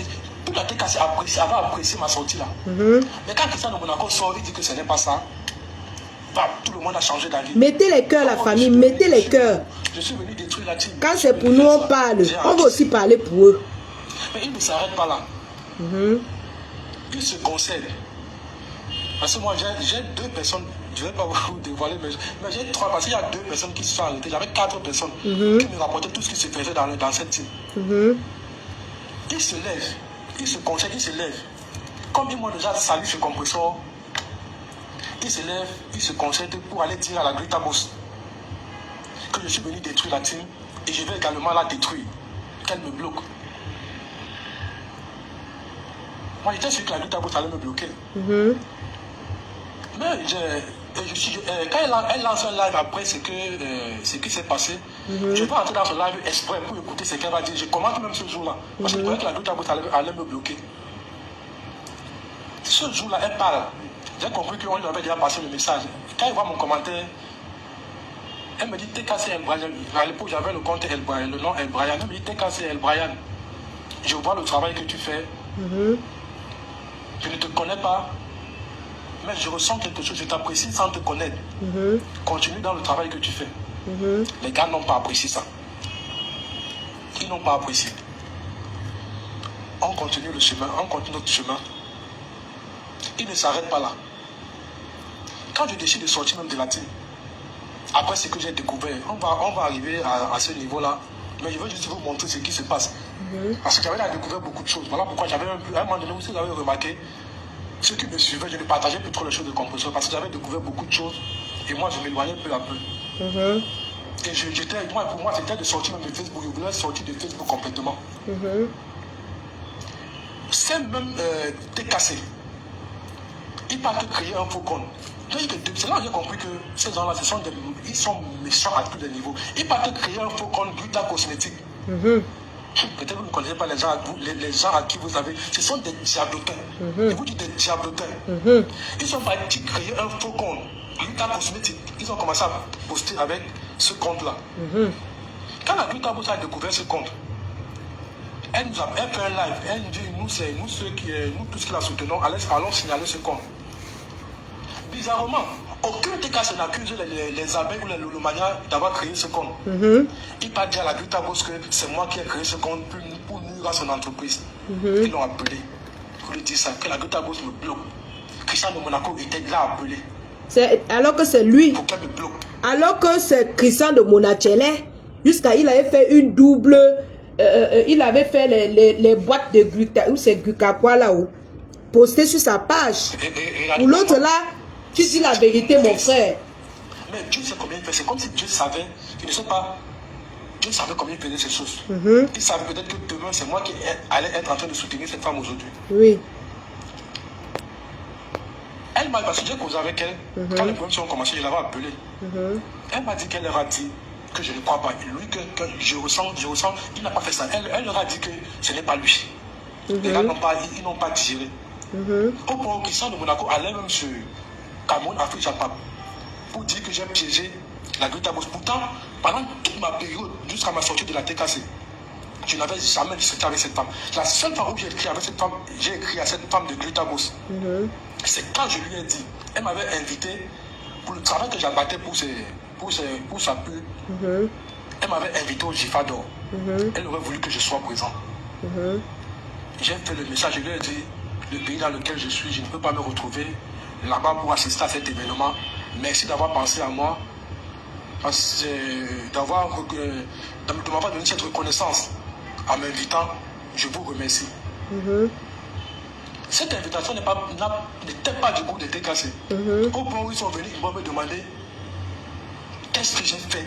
Tout a été cassé, avait apprécié ma sortie là. Mais quand Christian de Monaco sort, il dit que ce n'est pas ça. Bah, tout le monde a changé d'avis. Mettez les cœurs, la famille, mettez les cœurs. Je suis venu détruire la team. Quand c'est pour nous, on parle. On va aussi parler pour eux. Mais il ne s'arrête pas là. Il se concède. Parce que moi, j'ai 2 personnes, je ne vais pas vous dévoiler, mais j'ai 3, parce qu'il y a 2 personnes qui se sont arrêtées. J'avais 4 personnes qui me rapportaient tout ce qui se faisait dans cette team. Il se lève. Il se concède, il se lève. Comme ils m'ont déjà sali ce compresseur, il se lève, il se concède pour aller dire à la Greta Boss que je suis venu détruire la team et je vais également la détruire, qu'elle me bloque. Moi j'étais sûr que la Greta Boss allait me bloquer. Mais quand elle lance un live après ce qui s'est passé, je vais entrer dans ce live exprès pour écouter ce qu'elle va dire. Je commente même ce jour-là. Parce que je croyais que la Greta Boss allait me bloquer. Ce jour-là, elle parle. J'ai compris qu'on lui avait déjà passé le message. Quand elle voit mon commentaire, elle me dit TKC El Brian. À l'époque, j'avais le compte El Brian, le nom El Brian. Elle me dit TKC El Brian. Je vois le travail que tu fais. Je ne te connais pas. Mais je ressens quelque chose, je t'apprécie sans te connaître. Continue dans le travail que tu fais. Les gars n'ont pas apprécié ça. Ils n'ont pas apprécié. On continue le chemin, on continue notre chemin. Il ne s'arrête pas là. Quand je décide de sortir même de la team, après ce que j'ai découvert, on va arriver à ce niveau-là. Mais je veux juste vous montrer ce qui se passe. Parce que j'avais découvert beaucoup de choses. Voilà pourquoi j'avais à un moment donné, vous avez remarqué, ceux qui me suivaient, je ne partageais plus trop les choses de compression parce que j'avais découvert beaucoup de choses et moi je m'éloignais peu à peu. Et pour moi c'était de sortir même de Facebook, je voulais sortir de Facebook complètement. C'est même décassé. Ils partent de créer un faux compte. C'est là que j'ai compris que ces gens-là, ils sont méchants à tous les niveaux. Ils partent de créer un faux compte Gluta Cosmétique. Peut-être que vous ne connaissez pas les gens à qui vous avez. Ce sont des diablotins. Je vous dis des diablotins. Ils ont parti créer un faux compte. Gluta Cosmétique. Ils ont commencé à poster avec ce compte-là. Quand la Gluta Boss a découvert ce compte, elle nous a fait un live. Elle nous dit, nous tous qui la soutenons, allons signaler ce compte. Bizarrement, aucun TKC n'accuse les abeilles ou les lolomanias d'avoir créé ce compte. Il pas dit à la Gluta Boss que c'est moi qui ai créé ce compte pour nuire à son entreprise. Ils l'ont appelé pour lui dire ça, que la Gluta Boss me bloque. Christian de Monaco était là appelé. Alors que c'est lui. Pour qu'elle me bloque. Alors que c'est Christian de Monachele, jusqu'à il avait fait une double. Il avait fait les boîtes de gluta, ou c'est gluca quoi là-haut, posté sur sa page. Pour l'autre là, tu dis la vérité, mon frère. Mais Dieu sait combien il fait. C'est comme si Dieu savait, je ne sais pas, Dieu savait combien il faisait ces choses. Il savait peut-être que demain, c'est moi qui allais être en train de soutenir cette femme aujourd'hui. Oui. Elle m'a, parce que j'ai causé avec elle, quand les problèmes ont commencé, je l'avais appelée. Elle m'a dit qu'elle leur a dit que je ne crois pas. Lui, que je ressens, il n'a pas fait ça. Elle leur a dit que ce n'est pas lui. Les gars ils n'ont pas digéré. Au point où Christian de Monaco allait même sur Cameroun, Afrique, Japon. pour dire que j'ai piégé la Greta Boss. Pourtant, pendant toute ma période, jusqu'à ma sortie de la TKC, je n'avais jamais discuté avec cette femme. La seule fois où j'ai écrit avec cette femme, j'ai écrit à cette femme de Greta Boss. C'est quand je lui ai dit, elle m'avait invité pour le travail que j'abattais pour sa pub. Elle m'avait invité au Jifa d'or. Elle aurait voulu que je sois présent. J'ai fait le message, je lui ai dit, le pays dans lequel je suis, je ne peux pas me retrouver là-bas pour assister à cet événement. Merci d'avoir pensé à moi, de m'avoir donné cette reconnaissance en m'invitant. Je vous remercie. Cette invitation n'était pas du goût de TKC. Au point où ils sont venus, ils m'ont demandé qu'est-ce que j'ai fait.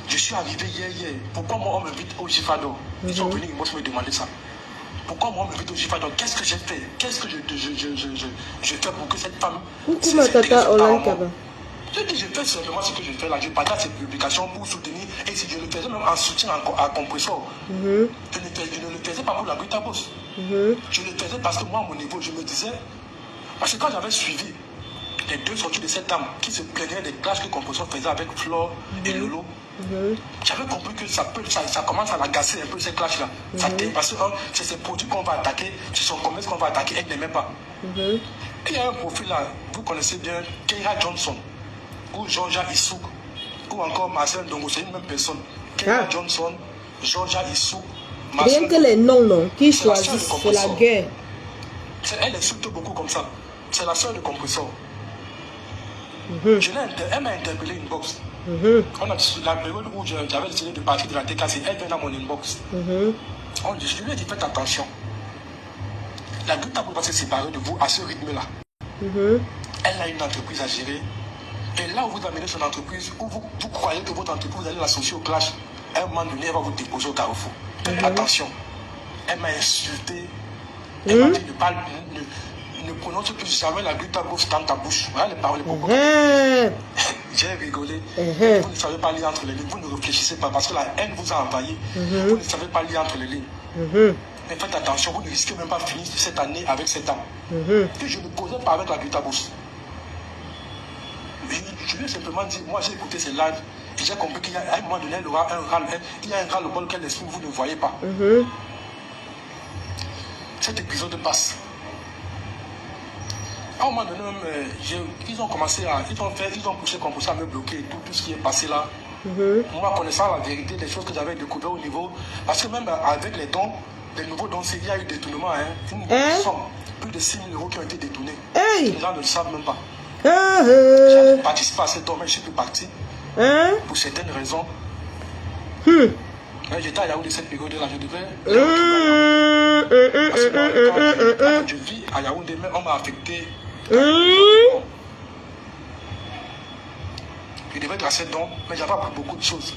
Je suis arrivé hier. Pourquoi moi on m'invite au Gifado? Ils sont venus, ils m'ont demandé ça. Pourquoi moi on m'invite au Gifado? Qu'est-ce que j'ai fait? Qu'est-ce que je fais pour que cette femme je dis, je fais simplement ce que je fais là. Je partage ces publications pour soutenir. Et si je le faisais même en soutien à Compressor, je ne le faisais pas pour la Greta Boss. Je le faisais parce que moi, à mon niveau, je me disais. Parce que quand j'avais suivi les deux sorties de cette dame qui se plaignaient des clashs que Compressor faisait avec Flore et Lolo, j'avais compris que ça commence à l'agacer un peu ces clashs-là. Parce que c'est ses produits qu'on va attaquer, c'est son commerce qu'on va attaquer, elle n'aimait pas. Et il y a un profil là, vous connaissez bien, Keira Johnson, ou Georgia Issouk, ou encore Marcel Ndongo, c'est une même personne. Keira Johnson, Georgia Issouk, Marcel. Rien que les noms, non, qui choisissent, c'est la guerre. Elle insulte beaucoup comme ça. C'est la soeur de Compressor. Elle m'a interpellé inbox. On a la période où j'avais décidé de partir de la TKC, elle vient dans mon inbox. Je lui ai dit, faites attention. La Greta Boss va se séparer de vous à ce rythme-là. Elle a une entreprise à gérer. Et là où vous amenez son entreprise, où vous croyez que votre entreprise, vous allez l'associer au clash, à un moment donné, elle va vous déposer au carrefour. Faites attention. Elle m'a insulté. Elle m'a dit ne prononce plus jamais la Greta Boss dans ta bouche. Voilà les paroles. J'ai rigolé. Vous ne savez pas lire entre les lignes. Vous ne réfléchissez pas parce que la haine vous a envahi. Vous ne savez pas lire entre les lignes. Mais faites attention, vous ne risquez même pas de finir cette année avec cette dame. Que je ne causais pas avec la Greta Boss. Je lui ai simplement dit, moi j'ai écouté ses lives et j'ai compris qu'il y a un moment donné, il y aura un ras-le-bol qu'elle estime vous ne voyez pas. Cet épisode passe. À un moment donné, ils ont commencé à. Ils ont poussé comme ça à me bloquer tout ce qui est passé là. Moi, connaissant la vérité des choses que j'avais découvert au niveau. Parce que même avec les dons, les nouveaux dons, il y a eu détournement. Une somme, plus de 6 000 € qui ont été détournés. Les gens ne le savent même pas. J'ai participé à ces dons, mais je suis plus parti. Pour certaines raisons. J'étais à Yaoundé cette période-là, je devais. Parce que quand je vis à Yaoundé, mais on m'a affecté. Je devais tracer don, mais j'avais appris beaucoup de choses.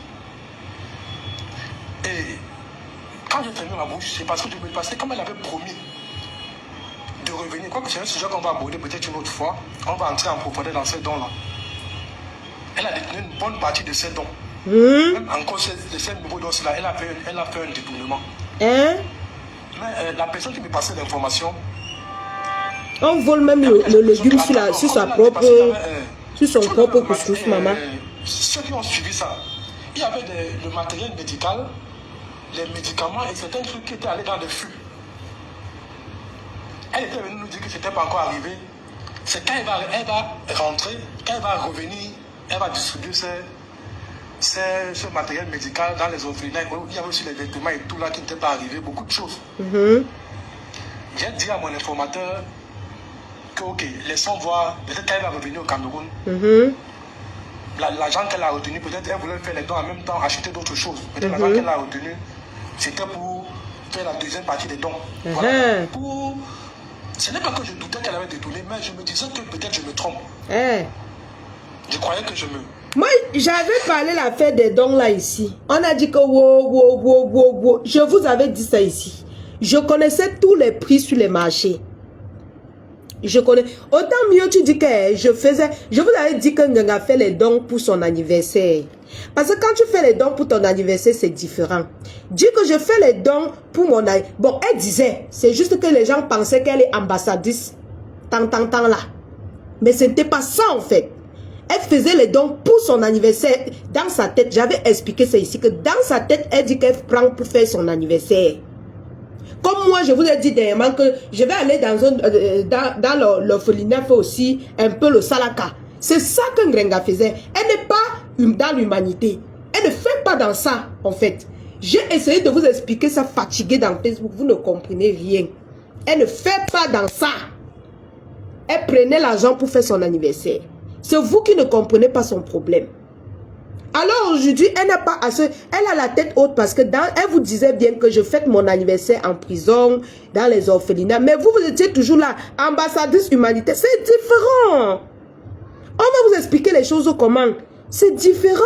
Et quand j'ai fermé ma bouche, c'est parce que je me passais comme elle avait promis de revenir. Quoique c'est un sujet qu'on va aborder peut-être une autre fois. On va entrer en profondeur dans ces dons-là. Elle a détenu une bonne partie de ces dons. Même encore ces nouveaux dons-là, elle a fait un détournement. Mais la personne qui me passait l'information. On vole même le légume sur sa propre. Sur son propre couscous, maman. Ceux qui ont suivi ça, il y avait le matériel médical, les médicaments et certains trucs qui étaient allés dans le flux. Elle était venue nous dire que ce n'était pas encore arrivé. C'est quand elle va rentrer, quand elle va revenir, elle va distribuer ce matériel médical dans les orphelinats. Il y avait aussi les vêtements et tout là qui n'étaient pas arrivés, beaucoup de choses. J'ai dit à mon informateur que, ok, laissons voir, peut-être qu'elle va revenir au Cameroun. L'argent qu'elle a retenu, peut-être elle voulait faire les dons en même temps, acheter d'autres choses. Peut-être l'argent qu'elle a retenu, c'était pour faire la deuxième partie des dons. Voilà. Ce n'est pas que je doutais qu'elle avait détourné, mais je me disais que peut-être je me trompe. Je croyais que je me... Moi, j'avais parlé l'affaire des dons là ici. On a dit que wow. Je vous avais dit ça ici. Je connaissais tous les prix sur les marchés. Je connais. Autant mieux tu dis que je vous avais dit que Nganga fait les dons pour son anniversaire. Parce que quand tu fais les dons pour ton anniversaire, c'est différent. Dis que je fais les dons pour mon anniversaire. Bon, elle disait, c'est juste que les gens pensaient qu'elle est ambassadrice. Tant là. Mais ce n'était pas ça en fait. Elle faisait les dons pour son anniversaire. Dans sa tête, j'avais expliqué ça ici, que dans sa tête, elle dit qu'elle prend pour faire son anniversaire. Comme moi, je vous ai dit dernièrement que je vais aller dans l'orphelinat, fait aussi un peu le salaka. C'est ça que Ngrenga faisait. Elle n'est pas dans l'humanité. Elle ne fait pas dans ça, en fait. J'ai essayé de vous expliquer ça fatigué dans Facebook. Vous ne comprenez rien. Elle ne fait pas dans ça. Elle prenait l'argent pour faire son anniversaire. C'est vous qui ne comprenez pas son problème. Alors aujourd'hui, elle n'a pas assez, elle a la tête haute parce que elle vous disait bien que je fête mon anniversaire en prison, dans les orphelinats. Mais vous étiez toujours là, ambassadrice humanitaire. C'est différent. On va vous expliquer les choses comment. C'est différent.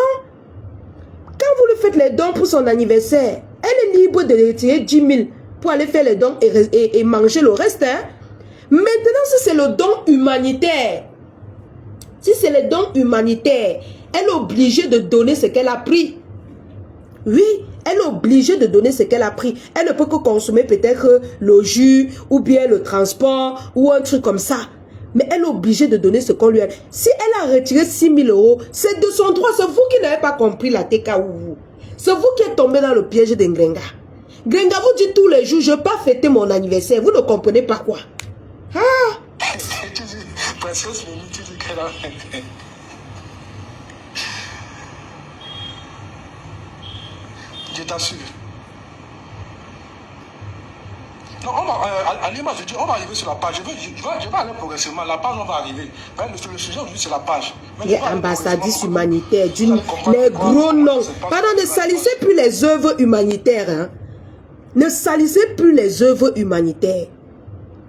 Quand vous lui faites les dons pour son anniversaire, elle est libre de retirer 10 000 pour aller faire les dons et manger le reste. Hein. Maintenant, si c'est le don humanitaire, si c'est le don humanitaire, elle est obligée de donner ce qu'elle a pris. Oui, elle est obligée de donner ce qu'elle a pris. Elle ne peut que consommer peut-être le jus ou bien le transport ou un truc comme ça. Mais elle est obligée de donner ce qu'on lui a. Si elle a retiré 6 000 euros, c'est de son droit. C'est vous qui n'avez pas compris la TKU. C'est vous qui êtes tombé dans le piège de Ngrenga. Ngrenga vous dit tous les jours, je ne vais pas fêter mon anniversaire. Vous ne comprenez pas quoi. Ah! Je t'assure. Non, à l'image, je dis, on va arriver sur la page. Je vais aller progressivement. La page, on va arriver. Le sujet aujourd'hui, c'est la page. Les ambassadrices humanitaires, les gros noms. Pardon, ne salissez plus les œuvres humanitaires. Hein. Ne salissez plus les œuvres humanitaires.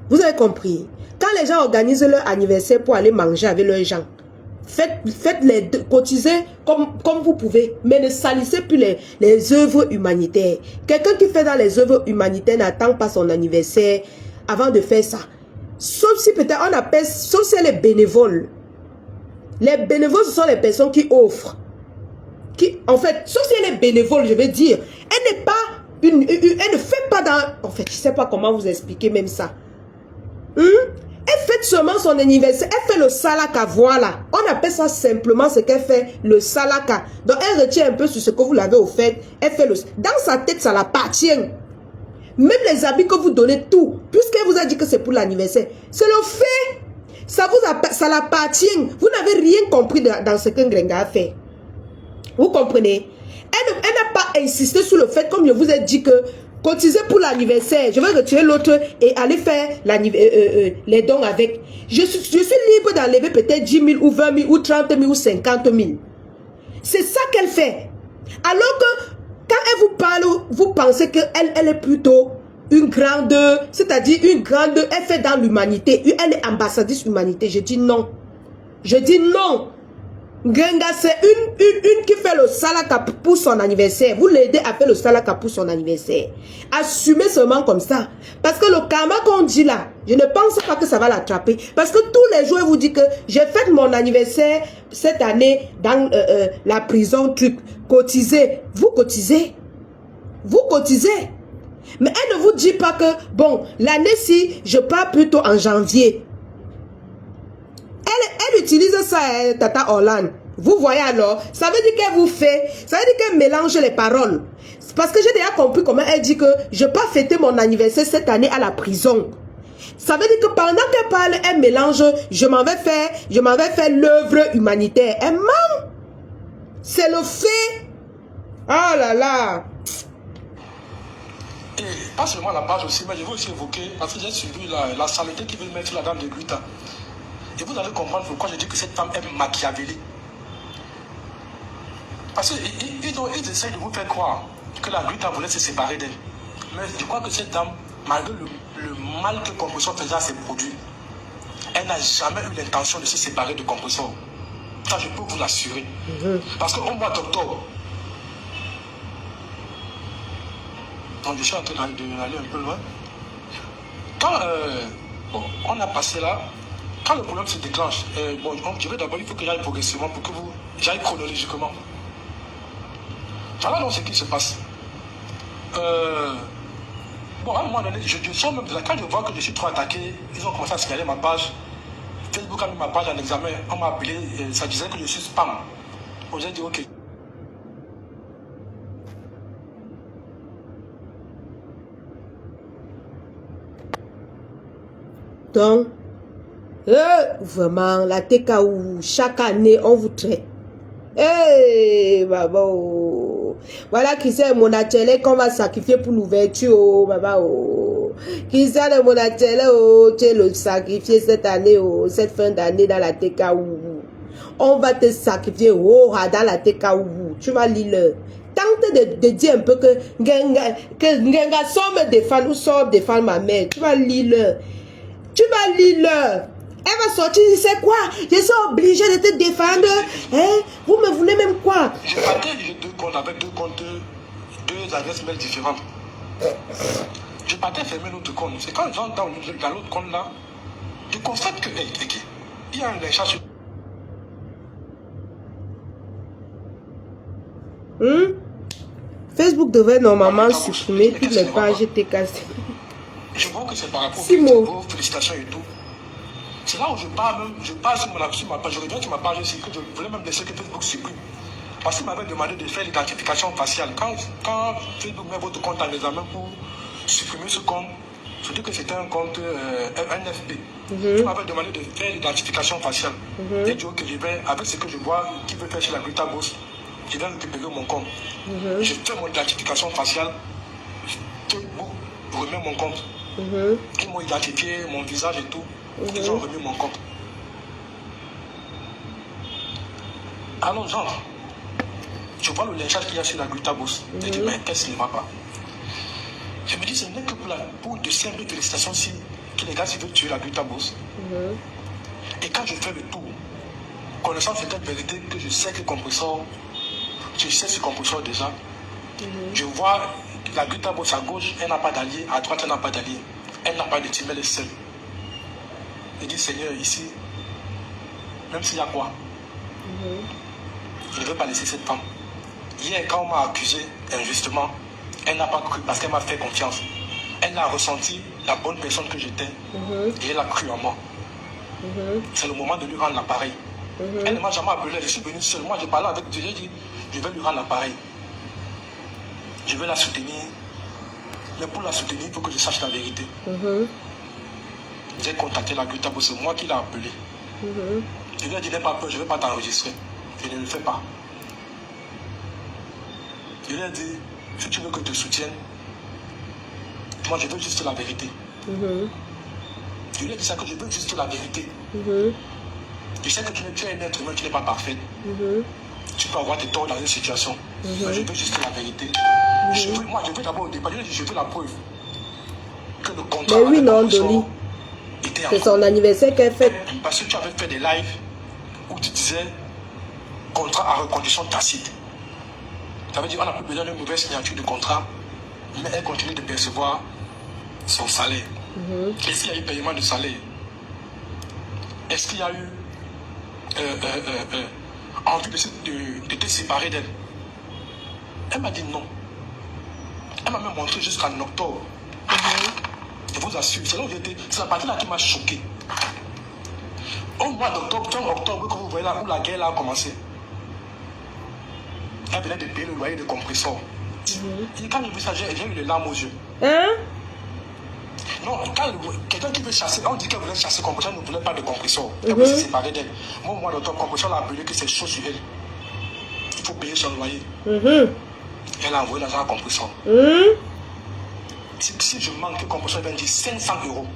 Vous avez compris? Quand les gens organisent leur anniversaire pour aller manger avec leurs gens, faites-les cotiser comme vous pouvez, mais ne salissez plus les œuvres humanitaires. Quelqu'un qui fait dans les œuvres humanitaires n'attend pas son anniversaire avant de faire ça. Sauf si peut-être on appelle, sauf si elle est bénévole. Les bénévoles, ce sont les personnes qui offrent. En fait, sauf si elle est bénévole, je veux dire, elle n'est pas elle ne fait pas dans... En fait, je ne sais pas comment vous expliquer même ça. Elle fête seulement son anniversaire. Elle fait le salaka, voilà. On appelle ça simplement ce qu'elle fait, le salaka. Donc, elle retient un peu sur ce que vous l'avez offert. Elle fait le... Dans sa tête, ça l'appartient. Même les habits que vous donnez, tout. Puisqu'elle vous a dit que c'est pour l'anniversaire. C'est le fait. Ça l'appartient. Vous n'avez rien compris dans ce que Ngrenga a fait. Vous comprenez? Elle n'a pas insisté sur le fait, comme je vous ai dit que cotiser pour l'anniversaire, je vais retirer l'autre et aller faire les dons avec. Je suis libre d'enlever peut-être 10 000 ou 20 000 ou 30 000 ou 50 000. C'est ça qu'elle fait. Alors que quand elle vous parle, vous pensez qu'elle est plutôt une grande, c'est-à-dire une grande, elle fait dans l'humanité. Elle est ambassadrice humanité. Je dis non. Je dis non. Ngrenga, c'est une qui fait le salaka pour son anniversaire. Vous l'aidez à faire le salaka pour son anniversaire. Assumez seulement comme ça. Parce que le karma qu'on dit là, je ne pense pas que ça va l'attraper. Parce que tous les jours, elle vous dit que j'ai fait mon anniversaire cette année dans la prison truc. Cotisez. Vous cotisez. Vous cotisez. Mais elle ne vous dit pas que, bon, l'année-ci, je pars plutôt en janvier. Elle utilise ça, Tata Orlan. Vous voyez alors, ça veut dire qu'elle vous fait, ça veut dire qu'elle mélange les paroles. Parce que j'ai déjà compris comment elle dit que je ne vais pas fêter mon anniversaire cette année à la prison. Ça veut dire que pendant qu'elle parle, elle mélange, je m'en vais faire l'œuvre humanitaire. Elle ment. C'est le fait. Oh là là. Et pas seulement la page aussi, mais je veux aussi évoquer, parce que j'ai suivi la saleté qui veut mettre la dame de Guita. Et vous allez comprendre pourquoi je dis que cette femme est machiavélique. Parce qu'ils essayent de vous faire croire que la Guita voulait se séparer d'elle. Mais je crois que cette dame, malgré le mal que Compressor faisait à ses produits, elle n'a jamais eu l'intention de se séparer de Compressor. Ça, je peux vous l'assurer. Parce qu'au mois d'octobre, donc je suis en train d'aller un peu loin. Quand on a passé là, quand le problème se déclenche, je vais d'abord, il faut que j'aille progressivement pour que j'aille chronologiquement. Voilà donc ce qui se passe. À un moment donné, je sors même de là. Quand je vois que je suis trop attaqué, ils ont commencé à signaler ma page. Facebook a mis ma page en examen. On m'a appelé, ça disait que je suis spam. J'ai dit ok. Donc, vraiment, la TKO, chaque année, on vous traite. Eh, maman, voilà qui c'est mon atelier qu'on va sacrifier pour l'ouverture, oh, maman, oh. Qui c'est de mon atelier, oh, tu es le sacrifier cette année, oh, cette fin d'année dans la TKO. On va te sacrifier, oh, dans la TKO. Tu vas lire. Tente de dire un peu que Ngenga sort me défendre ou sort défendre ma mère. Tu vas lire. Tu vas lire. Elle va sortir, c'est quoi? Je suis obligée de te défendre. Hein? Vous me voulez même quoi? J'ai partagé deux comptes avec deux adresses mail différentes. Je partais fermer l'autre compte. C'est quand j'entre dans l'autre compte là, je constate que il y a un lynchage. Facebook devrait normalement supprimer toutes les pages TKC. Je vois que c'est par rapport aux félicitations et tout. C'est là où je parle sur ma page. Je reviens sur ma page aussi, que je voulais même laisser que Facebook supprime. Parce qu'il m'avait demandé de faire l'identification faciale. Quand Facebook met votre compte en examen pour supprimer ce compte, surtout que c'était un compte NFP, il m'avait demandé de faire l'identification faciale. Et dit que je vais, avec ce que je vois, qui veut faire chez la Greta Boss, je vais récupérer mon compte. Je fais mon identification faciale, Facebook remet mon compte. Ils m'ont identifié mon visage et tout. Ils ont remis mon compte. Alors, genre, je vois le lynchage qu'il y a sur la Greta Boss. Je dis, mais qu'est-ce qui ne va pas? Je me dis, ce n'est que pour de simples félicitations si que les gars veulent tuer la Greta Boss. Et quand je fais le tour, connaissant cette vérité que je sais que compresseur, je sais ce compresseur déjà, je vois la Greta Boss à gauche, elle n'a pas d'allié, à droite, elle n'a pas d'allié. Elle n'a pas de team, elle est seule. Je dis, Seigneur, ici, même s'il y a quoi, je ne veux pas laisser cette femme. Hier, quand on m'a accusé injustement, elle n'a pas cru parce qu'elle m'a fait confiance. Elle a ressenti la bonne personne que j'étais et elle a cru en moi. C'est le moment de lui rendre l'appareil. Elle ne m'a jamais appelé, je suis venu seul. Moi, je parlais avec Dieu, j'ai dit, je vais lui rendre l'appareil. Je vais la soutenir. Mais pour la soutenir, il faut que je sache la vérité. J'ai contacté la Greta Boss, c'est moi qui l'ai appelé. Je lui ai dit, n'aie pas peur, je ne vais pas t'enregistrer. Je ne le fais pas. Je lui ai dit, si tu veux que je te soutienne, moi je veux juste la vérité. Je lui ai dit ça, que je veux juste la vérité. Je sais que tu es un être humain, tu n'es pas parfait. Tu peux avoir des torts dans une situation. Mais je veux juste la vérité. Moi je veux d'abord au départ, je veux la preuve. Que le contrat. Mais oui, non, Dolly. C'est son anniversaire qu'elle fait. Parce que tu avais fait des lives où tu disais contrat à recondition tacite. Ça veut dire qu'on n'a plus besoin d'une mauvaise signature de contrat, mais elle continue de percevoir son salaire. Est-ce qu'il y a eu paiement de salaire? Est-ce qu'il y a eu envie de te séparer d'elle? Elle m'a dit non. Elle m'a même montré jusqu'en octobre. Je vous assure, c'est là où j'étais. C'est la partie là qui m'a choqué. Au mois d'octobre, fin octobre, quand vous voyez là où la guerre là a commencé, elle venait de payer le loyer de compresseur. Et quand j'ai vu ça, j'ai eu les larmes aux yeux. Non, quand quelqu'un qui veut chasser, on dit qu'elle voulait chasser compresseur, elle ne voulait pas de compresseur. Elle voulait se séparer d'elle. Moi, au mois d'octobre, compresseur l'a appelé que c'est chaud sur elle. Il faut payer son loyer. Elle a envoyé l'argent à compresseur. Si je manque que compresseur, elle va me dire 500 euros.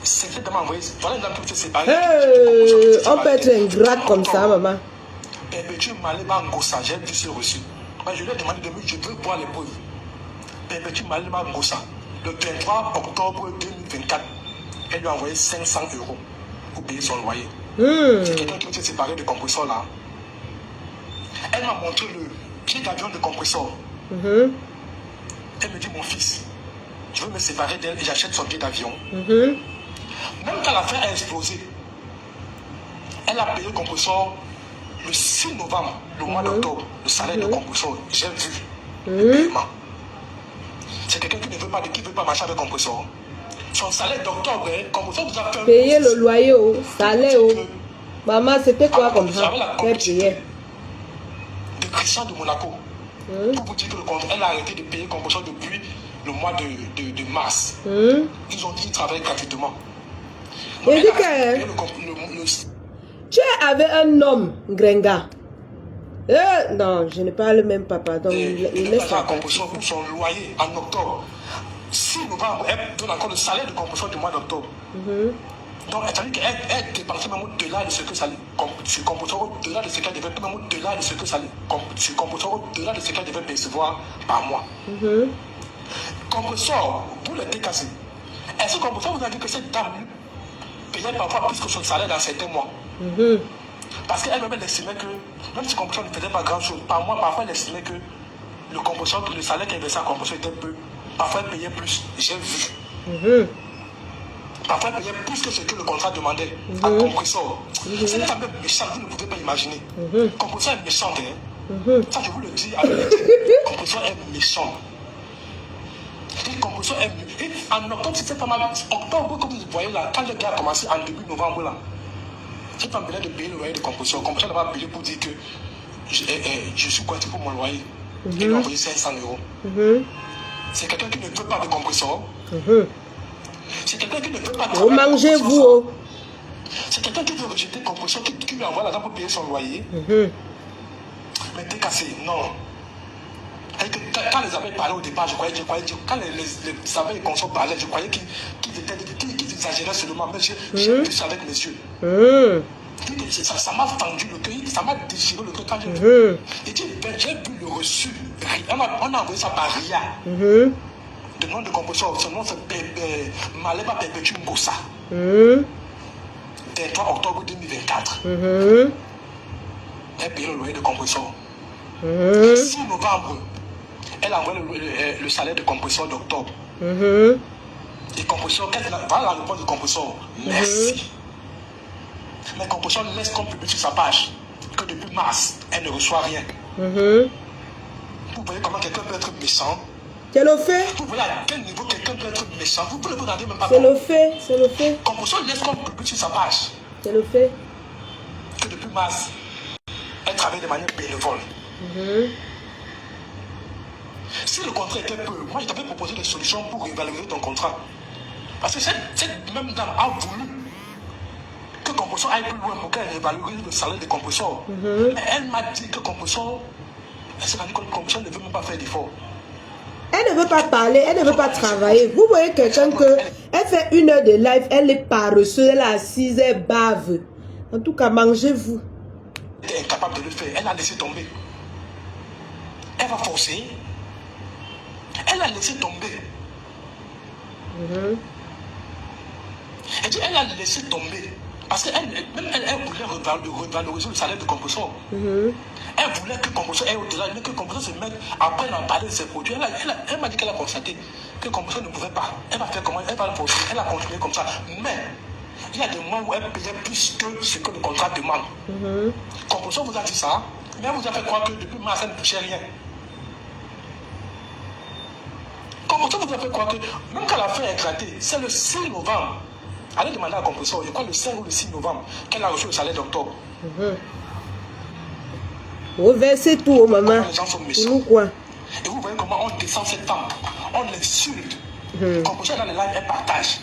C'est fait de m'envoyer. Voilà une dame qui veut se séparer. On peut être ingrate comme ça, maman. Perpétue Malema Ngossa, j'ai vu ce reçu. Je lui ai demandé de me, je veux voir les preuves. Perpétue Malema Ngossa, le 23 octobre 2024, elle lui a envoyé 500 euros pour payer son loyer. C'est quelqu'un qui veut se séparer de compresseur là. Elle m'a montré le pied d'avion de compresseur. Elle me dit, mon fils, je veux me séparer d'elle et j'achète son billet d'avion. Même quand l'affaire a explosé, elle a payé le compresseur le 6 novembre, le mois d'octobre, le salaire de compresseur. J'ai vu le paiement. C'est quelqu'un qui ne veut pas, qui veut pas marcher avec compresseur. son salaire d'octobre, Composant vous a fait... Payer le loyer, salaire. Maman, c'était quoi comme ça? Elle payait. De Christian de Monaco. Pour vous dire qu'elle a arrêté de payer Composant depuis le mois de mars. Ils ont dit qu'ils travaillent gratuitement. Donc, et dit que tu es avec un homme, Grenga. Non, je ne parle même pas, pardon. Il laisse la Composant pour son loyer en octobre. Si novembre, elle donne encore le salaire de Composant du mois d'octobre. Donc, c'est-à-dire qu'elle dépensait même au-delà de ce que ça sur Composant, au-delà de ce qu'elle devait, même au-delà de ce que ça sur Composant, au-delà de ce qu'elle devait percevoir par mois. Composant, vous le décassez. Est-ce que Composant vous a dit que cette dame payait parfois plus que son salaire dans certains mois? Parce qu'elle-même, elle estimait que, même si Composant ne faisait pas grand-chose, par mois, parfois elle estimait que le salaire qu'elle versait à Composant était peu. Parfois elle payait plus, j'ai vu. Parfois elle payait plus que ce que le contrat demandait à Compressor. C'est quand même méchant, vous ne pouvez pas imaginer. Compressor est méchant, ça je vous le dis à vérité. Compressor est méchant. Compressor est méchant. Et en octobre, c'était pas mal. Octobre, comme vous voyez là, quand le gars a commencé en début novembre là, cette femme venait de payer le loyer de Compressor. Compressor n'a pas payé pour dire que je suis coincé pour mon loyer. Il lui a envoyé 500 €. C'est quelqu'un qui ne veut pas de Compressor. C'est quelqu'un qui ne veut pas de travail. Mangez-vous. C'est quelqu'un qui veut rejeter Compressor, qui lui envoie l'argent pour payer son loyer. Mais t'es cassé, non. Quand les abeilles parlaient au départ, je croyais quand les abeilles et consorts parlaient, je croyais qu'ils exagéraient seulement. Mais j'ai vu ça avec mes yeux. Ça m'a tendu le cœur, ça m'a déchiré le cœur quand j'ai vu. Et j'ai vu le reçu. On a envoyé ça par RIA. Le nom de Compressor, son nom c'est Maleba Perpétue Mbossa. 23 octobre 2024. Elle paye le loyer de Compressor. 6 novembre, elle a envoyé le salaire de Compressor d'octobre. Et Compressor, voilà la réponse de Compressor. Merci. Mais Compressor laisse comme public sur sa page que depuis mars, elle ne reçoit rien. Vous voyez comment quelqu'un peut être méchant? C'est le fait. Vous voyez à quel niveau quelqu'un peut être méchant? Vous pouvez le regarder même pas. C'est le fait, c'est le fait. Compressor laisse comme public sur sa page. C'est le fait. Que depuis mars, elle travaille de manière bénévole. Si le contrat était peu, moi je t'avais proposé des solutions pour révaloriser ton contrat. Parce que cette même dame a voulu que Compressor aille plus loin pour qu'elle révalorise le salaire de Compressor. Mais elle m'a dit que Compressor, elle s'est rendue compte que Compressor ne veut même pas faire d'efforts. Elle ne veut pas parler, elle ne veut pas travailler. Vous voyez quelqu'un que elle fait 1 heure de live, elle est paresseuse, elle est assise, elle bave. En tout cas, mangez-vous. Elle est incapable de le faire, elle a laissé tomber. Elle va forcer. Elle a laissé tomber. Elle a laissé tomber. Parce qu'elle voulait revaloriser le salaire de Compressor. Elle voulait que Compressor aille au-delà, que Compressor se mette après à parler de ses produits. Elle m'a dit qu'elle a constaté que Compressor ne pouvait pas. Elle va faire comment? Elle va le forcer. Elle a continué comme ça. Mais il y a des mois où elle payait plus que ce que le contrat demande. Compressor vous a dit ça, mais elle vous a fait croire que depuis mars, elle ne touchait rien. Compressor vous a fait croire que, même quand la fin est éclatée, c'est le 6 novembre. Allez demander à Compressor, je crois le 5 ou le 6 novembre, qu'elle a reçu le salaire d'octobre. Reversez tout, maman. Les gens sont méchants. Quoi? Et vous voyez comment on descend cette femme. On l'insulte. Compressor dans le live, elle partage.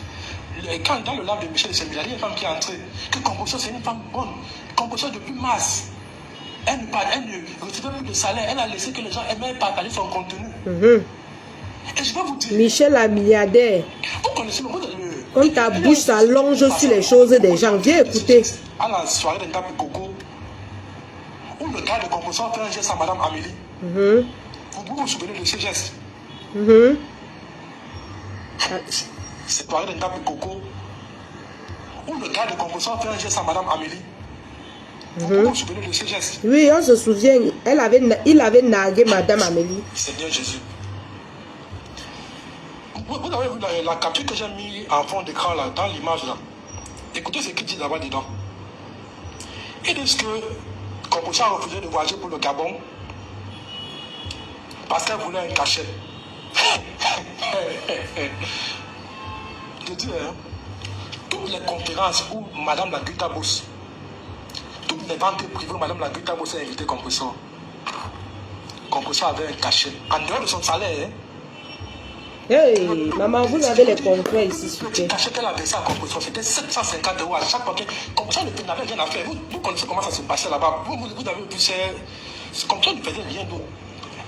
Quand dans le live de Michel Sembila, il y a une femme qui est entrée. Que Compressor, c'est une femme bonne. Compressor, depuis mars, elle ne recevait plus de salaire. Elle a laissé que les gens aimaient partager son contenu. Et je vais vous dire. Michel la milliardaire. Vous connaissez le mot de quand ta bouche s'allonge sur les choses des gens, viens écouter. À la soirée d'un tape coco, où le gars de Compressor fait un geste à Madame Amélie. Vous vous souvenez de ce geste? C'est soirée d'un tape coco, où le gars de Compressor fait un geste à Madame Amélie. Vous vous souvenez de ce geste? Oui, on se souvient. Il avait nargué Madame Amélie. Seigneur Jésus. Vous avez vu la capture que j'ai mis en fond d'écran là, dans l'image là. Écoutez ce qu'il dit là-bas dedans. Ils disent que Compressor a refusé de voyager pour le Gabon parce qu'elle voulait un cachet. te dis, hein, toutes les conférences où Madame la Guita bosse, toutes les ventes privées où Madame la Guita bosse a invité Compressor. Compressor avait un cachet. En dehors de son salaire, hein. Hey, maman, vous avez les contrats ici, Le petit super. cachet qu'elle a versé à Compressor, c'était 750 € à chaque fois. Compressor n'avait rien à faire. Vous connaissez comment ça se passait là-bas. Vous avez vu, Compressor ne faisait rien d'autre.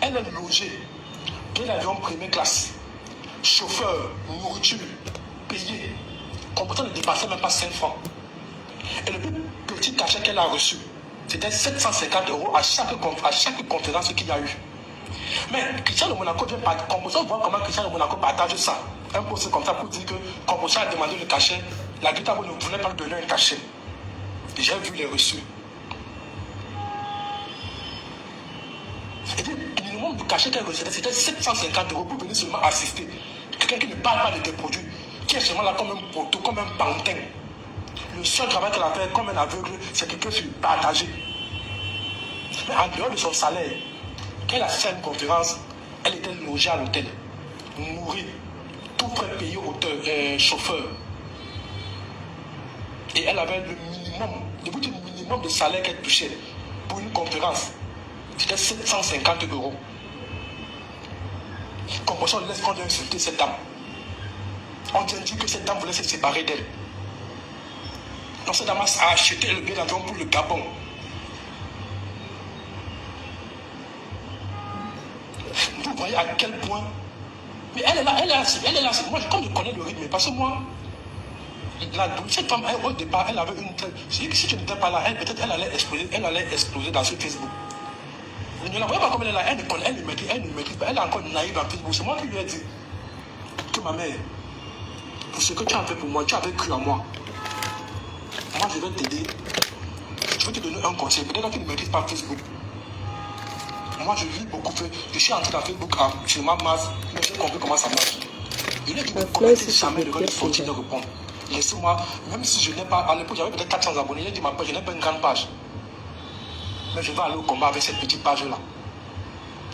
Elle est logée. Quel avion première classe. Chauffeur, nourriture, payé. Compressor ne dépassait même pas 5 francs. Et le plus petit cachet qu'elle a reçu, c'était 750 € à chaque conférence qu'il y a eu. Mais Christian de Monaco vient par Compressor, voit comment Christian de Monaco partage ça. Un poste comme ça pour dire que Compressor a demandé le cachet, la Guitabo ne voulait pas lui donner un cachet. J'ai vu les reçus. Et puis, le minimum du cachet qu'elle recevait, c'était 750 € pour venir seulement assister. Quelqu'un qui ne parle pas de tes produits, qui est seulement là comme un poteau, comme un pantin. Le seul travail qu'elle a fait comme un aveugle, c'est quelqu'un qui partageait. Mais en dehors de son salaire, quand elle a fait une conférence, elle était logée à l'hôtel, nourrie, tout frais payé au chauffeur. Et elle avait le minimum de salaire qu'elle touchait pour une conférence. C'était 750 €. Compressor laisse qu'on a insulté cette dame. On dit que cette dame voulait se séparer d'elle. Donc cette dame a acheté le billet d'avion pour le Gabon. Vous voyez à quel point. Mais elle est là. Moi, comme je connais le rythme, parce que moi, cette femme, au départ, elle avait une telle. Si tu n'étais pas là, peut-être elle allait exploser dans ce Facebook. Je ne la voyais pas comme elle est là. Elle ne maîtrise pas. Elle est encore naïve dans Facebook. C'est moi qui lui ai dit que ma mère, pour ce que tu as fait pour moi, tu avais cru en moi. Moi, je vais t'aider. Je vais te donner un conseil. Peut-être que tu ne maîtrises pas Facebook. Moi, je lis beaucoup. Je suis entré dans Facebook sur ma masse, mais j'ai compris comment ça marche. Je lui ai dit de commenter jamais, de sortir, de répondre. Laissez-moi, même si je n'ai pas, à l'époque, j'avais peut-être 400 abonnés. J'ai dit, ma page, je n'ai pas une grande page. Mais je vais aller au combat avec cette petite page-là.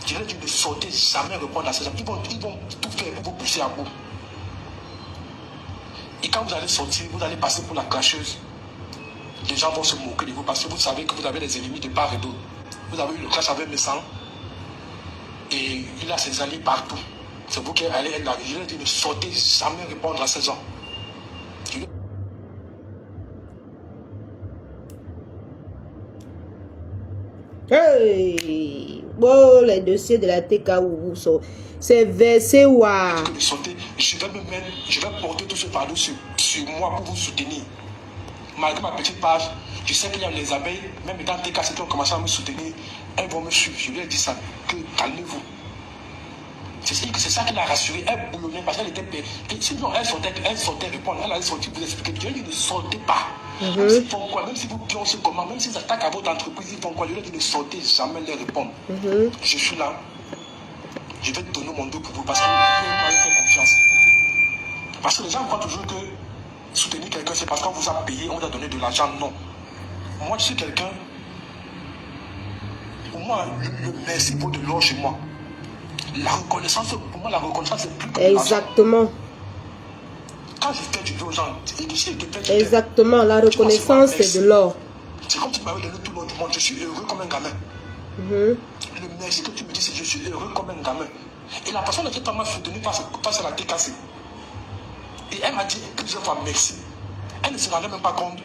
Je lui ai dit de sortir, jamais répondre à ces gens. Ils vont tout faire pour vous pousser à bout. Et quand vous allez sortir, vous allez passer pour la clasheuse. Les gens vont se moquer de vous parce que vous savez que vous avez des ennemis de part et d'autre. Vous avez eu le clash avec Messan et il a ses alliés partout. C'est vous qui allez être là. Je lui ai dit de sortir, jamais répondre à ces gens. Hey! Bon, les dossiers de la TKU sont. C'est versé, waouh! Je vais porter tout ce fardeau sur moi pour vous soutenir. Malgré ma petite page, je sais qu'il y a les abeilles, même dans TK, ceux qui ont commencé à me soutenir, elles vont me suivre. Je lui ai dit ça, que calmez-vous. C'est ça qui l'a rassurée. Elle boulonnait parce qu'elle était payée. Sinon, elle sortait répondre. Elle allait sortir vous expliquer. Je lui ai dit ne sortez pas. Même s'ils font quoi, même si vous pioncez comment, même s'ils attaquent à votre entreprise, ils font quoi. Je lui ai dit ne sortez jamais les répondre. Je suis là. Je vais te donner mon dos pour vous parce que vous m'avez fait confiance. Parce que les gens croient toujours que soutenir quelqu'un, c'est parce qu'on vous a payé, on vous a donné de l'argent. Non. Moi, je suis quelqu'un. Pour moi, le merci vaut de l'or chez moi. La reconnaissance, pour moi, la reconnaissance, c'est plus que exactement. Quand je fais du bien aux gens, exactement, la reconnaissance, c'est de l'or. C'est comme si tu m'avais donné tout le monde du monde. Je suis heureux comme un gamin. Le merci que tu me dis, c'est je suis heureux comme un gamin. Et la personne qui m'a soutenu face à la TKC. Et elle m'a dit plusieurs fois merci. Elle ne se rendait même pas compte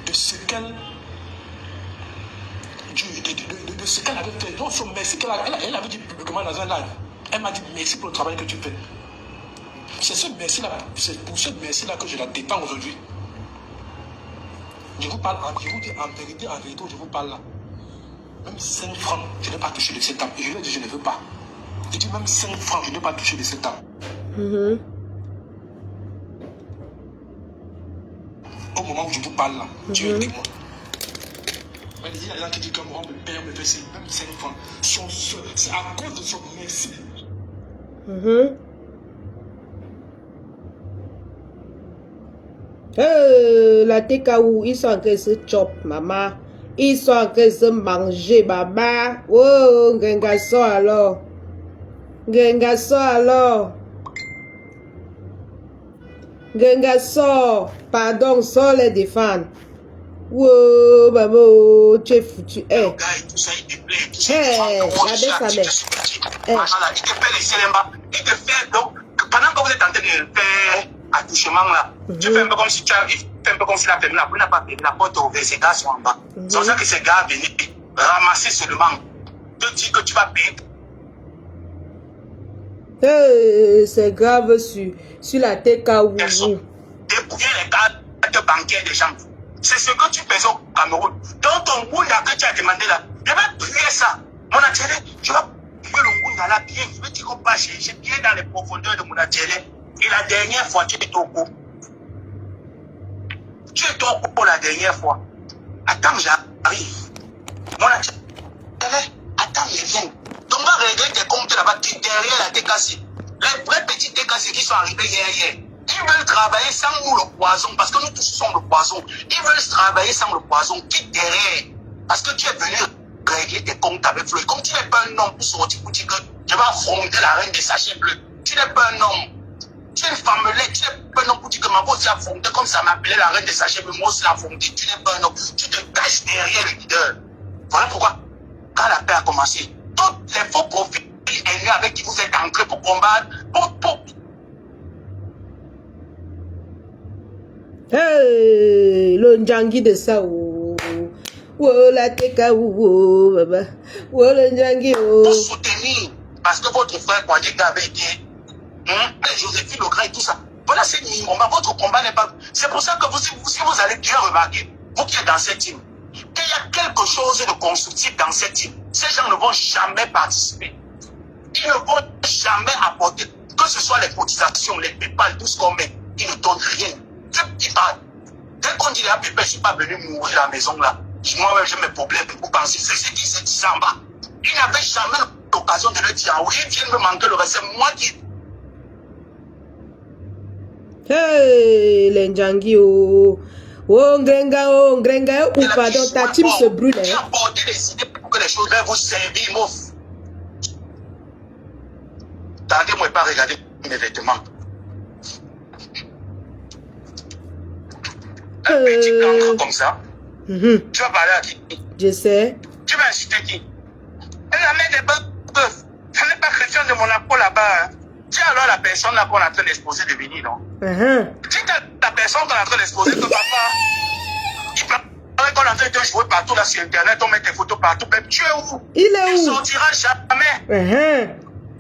de ce qu'elle de ce qu'elle avait fait. Donc son merci elle avait dit publiquement dans un live. Elle m'a dit merci pour le travail que tu fais. C'est ce merci-là, c'est pour ce merci-là que je la défends aujourd'hui. Je vous parle, je vous dis en vérité, je vous parle là. Même 5 francs, je n'ai pas touché de cette table. Et je lui ai dit, je ne veux pas. Je dis même 5 francs, je n'ai pas touché de cette table. Au moment où je vous parle là, Dieu est avec moi. Il y a des gens qui disent que mon père me fait même 5 francs. C'est à cause de son merci. La TKU, ils sont en train de se chop, maman. Ils sont en train de se manger, baba. Oh, Gengaso alors. Gengaso alors. Genga, sort. Pardon, sort les défendre. Wow, babo, tu es foutu. Eh. Le gars et tout ça, il te plaît. Tout ça, Hey, il te regardez sa mère. Machallah, il te fait les éléments. Il te fait donc, pendant que vous êtes en train de faire attouchement là, tu fais un peu comme si tu as fait un peu comme si la ferme là, vous n'avez pas fermé la porte ouverte, ces gars sont en bas. C'est pour ça que ces gars viennent ramasser seulement. Te dire que tu vas payer. C'est grave sur la TKW. Dépouiller les cartes bancaires des gens. C'est ce que tu fais au Cameroun. Dans ton Gounda que tu as demandé là, je vais prier ça. Mon atelier, je vais prier le Gounda là bien. Je vais dire qu'on va chercher bien dans les profondeurs de mon atelier. Et la dernière fois, tu es au coup. Tu es au coup la dernière fois. Attends, j'arrive. Mon atelier, attends, je viens. Donc, on va régler tes comptes là-bas, qui derrière la TKC. Les vrais petits TKC qui sont arrivés hier. Ils veulent travailler sans nous le poison, parce que nous tous sommes le poison. Ils veulent travailler sans le poison, quitte derrière. Parce que tu es venu régler tes comptes avec Fleu. Comme tu n'es pas un homme pour sortir pour dire que je vais affronter la reine des sachets bleus. Tu n'es pas un homme. Tu es une femmelette. Tu n'es pas un homme pour dire que ma voix s'est affrontée comme ça m'appelait la reine des sachets bleus. Moi aussi l'affronter. Tu n'es pas un homme. Tu te caches derrière le leader. Voilà pourquoi, quand la paix a commencé, tous les faux profils ennemis avec qui vous êtes entrés pour combattre, Hey, le Ndjangi de ça, oh, la teka, oh, baba, oh, le Ndjangi, oh. Pour soutenir, parce que votre frère Kouadjeka avait été, Joséphine Le Grand et tout ça. Voilà, c'est une combat. Votre combat n'est pas. C'est pour ça que si vous allez bien remarquer, vous qui êtes dans cette team, qu'il y a quelque chose de constructif dans cette team. Ces gens ne vont jamais participer. Ils ne vont jamais apporter, que ce soit les cotisations, les PayPal, tout ce qu'on met, ils ne donnent rien. Dès qu'on dit la pépé, je ne suis pas venu mourir à la maison là. Moi-même, j'ai mes problèmes. Vous pensez, c'est ce qui se dit en bas. Ils n'avaient jamais l'occasion de le dire. Oui, ils viennent me manquer le reste. C'est moi qui. Hey, les Ndjangi, oh. Oh, Ngrenga, ou pardon, ta team se brûle. J'ai apporté des idées pour que les choses viennent vous servir, mouf. Tardez-moi pas à regarder mes vêtements. Un petit cancre comme ça, tu vas parler à qui? Je sais. Tu vas inciter qui? Elle a mis des bœufs. Ce n'est pas chrétien de Monaco là-bas. Hein. Dis alors la personne là qu'on est en train d'exposer de venir, non? Dis à la personne qu'on est en train d'exposer que papa, il paraît qu'on est en train de jouer partout là sur Internet, on met des photos partout. Mais tu es où? Il est où? Il ne sortira jamais.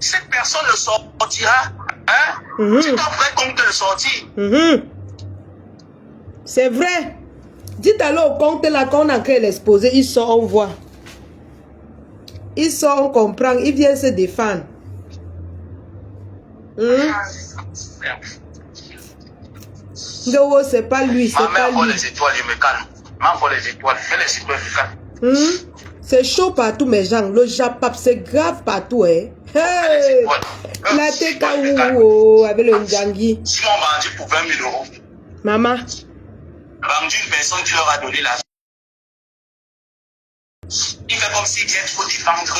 Cette personne ne sortira. Hein? Tu t'en ferais compte de le sortir. C'est vrai. Dites alors au compte là qu'on a créé l'exposé, il sort, on voit. Il sort, on comprend, il vient se défendre. Non, c'est pas lui, c'est pas lui. Les étoiles, il me calme. M'envoie les étoiles, fais les étoiles, me calme. C'est chaud partout, mes gens. Le Japap, c'est grave partout, hein. Hey! La TKW avec le Ndjangi. Si on vendit pour 20 000 euros. Maman. Vendu une personne qui leur a donné la vie. Il fait comme s'il vient pour défendre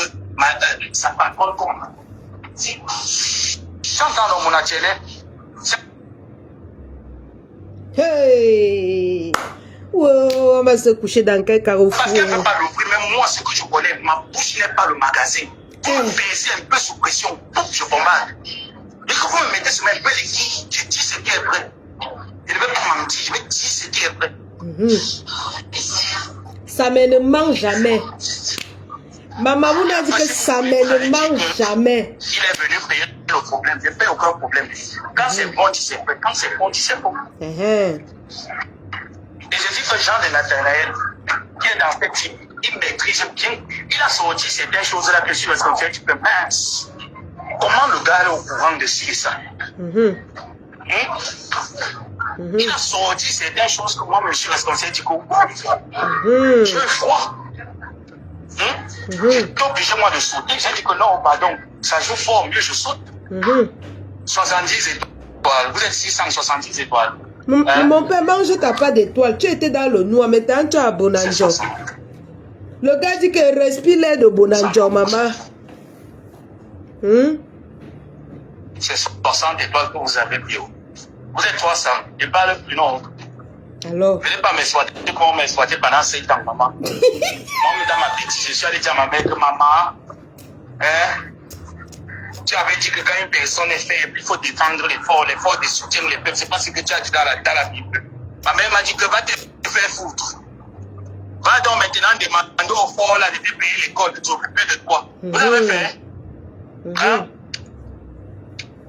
sa parole comme. J'entends dans mon atelier. Hey! Wow, on va se coucher dans quel carrefour? Parce qu'elle ne peut pas l'ouvrir, même moi, ce que je connais, ma bouche n'est pas le magasin. Vous me baissez un peu sous pression, je bombarde. Et que vous me mettez sur mes belles aiguilles, je dis ce qui est vrai. Je ne vais pas mentir, je vais dire ce qui est vrai. Ça ne ment jamais. Maman vous a dit que ça ne ment jamais. Il est venu payer le problème, je ne paye aucun problème. Quand c'est bon, tu sais vrai. Quand c'est bon, tu sais bon. Et je dis que Jean de Nathanaël, qui est dans cette team, il maîtrise bien. Il a sorti certaines choses-là que sur le conseil, tu peux mince. Comment le gars est au courant de ça? Il a sorti certaines choses que moi, monsieur le conseil, du coup, je suis froid. Tu es obligé, moi, de sauter. J'ai dit que non, pardon, ça joue fort, mieux je saute. 70 étoiles, vous êtes 670 étoiles. Mon père, mange, tu n'as pas d'étoile. Tu étais dans le noir, mais tu es à Bonanjo. Le gars dit qu'il respire l'air de Bonanjo, maman. C'est 60 étoiles que vous avez, bio. Vous êtes 300. Je parle plus, non. Alors. Venez pas m'exploiter comme on m'a exploité pendant 7 ans, maman. Moi, dans ma petite, je suis allé dire à ma mère que maman, hein, tu avais dit que quand une personne est faible, il faut défendre l'effort de soutien les peuples. C'est pas ce que tu as dit dans la Bible. Ma mère m'a dit que va te faire foutre. Va donc maintenant demander au fort là de te payer l'école, de t'occuper de toi. Vous avez fait? Hein?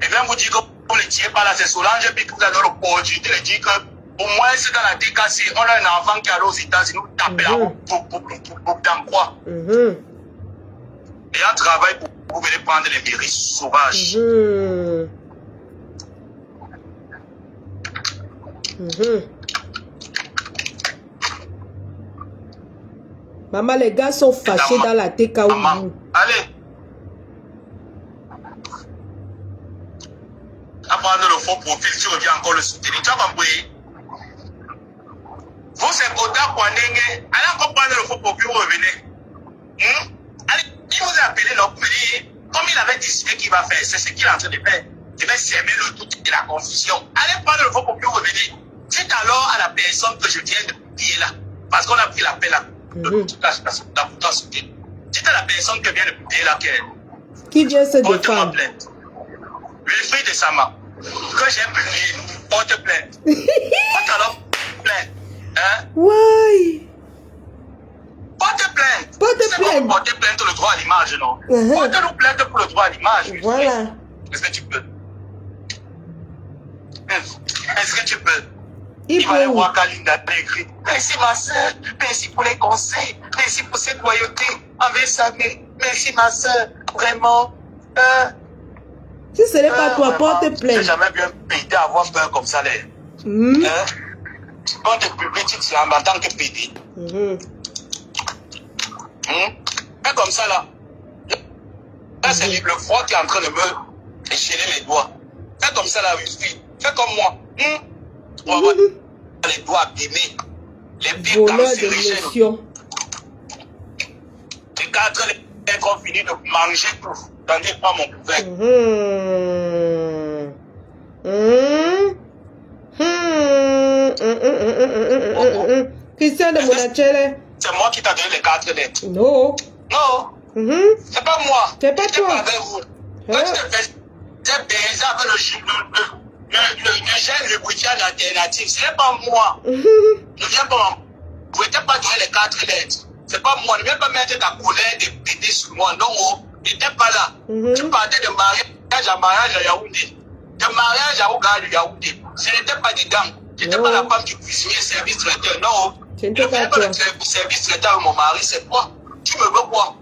Et bien vous dites que vous ne tirez pas là, c'est Solange, puis que vous avez l'opportunité de dire que au moins c'est dans la DKC, on a un enfant qui est allé aux États-Unis, nous taper la roue pour dans quoi? Et un travail pour vous venir prendre les mairies sauvages. Maman, les gars sont fâchés dans la TK. Maman, allez. À prendre le faux profil, tu reviens encore le soutenir. Tu vas m'envoyer. Vous, c'est Oda Kwanenge. Allez encore prendre le faux profil, vous revenez. Allez, il vous a appelé l'homme, comme il avait décidé qu'il va faire, c'est ce qu'il est en train de faire. Il va s'aimer le doute et la confusion. Allez prendre le faux profil, vous revenez. Dites alors à la personne que je viens de publier là, parce qu'on a pris l'appel là. Dites à la personne que vient de publier là qui vient se défendre. Wilfried de Sama, que j'ai publié, porte plainte. Porte alors plainte. Hein? Ouais. Porte plainte. Porte plainte. Porter plainte pour le droit à l'image, non? Porte-nous plainte pour le droit à l'image. Voilà. Est-ce que tu peux? Est-ce que tu peux? Il va aller voir Kalinda écrit. Merci ma soeur, merci pour les conseils, merci pour cette loyauté avec sa mère. Merci ma soeur, vraiment. Si ce n'est pas toi, porte plainte. J'ai jamais bien pété à avoir peur comme ça. Quand tu publies, tu te en tant que pété. Fais comme ça là. Là, c'est le froid qui est en train de me déchirer les doigts. Fais comme ça là, Wilfried. Fais comme moi. On va voir les doigts abîmés. Les pieds cancérigènes. Les 4 les ont fini de manger tout. Tandis pas mon couvert. Christian de Monachele. C'est moi qui t'a donné les 4 lettres. Non. Non. C'est pas moi. C'est pas toi. Avec vous. Quand tu te fais déjà avec le gène républicain alternatif, ce n'est pas moi. Ne viens pas vous n'êtes pas donné les 4 lettres. C'est pas moi. Ne viens pas mettre ta colère de péter sur moi. Non, n'étais pas là. Tu partais de mariage à mariage à Yaoundé. De mariage à Ougali Yaoundé. Je n'étais pas dedans. Je n'étais pas la femme du cuisinier service traiteur. Non. Je ne fais pas le service traiteur avec mon mari. C'est quoi? Tu me veux quoi?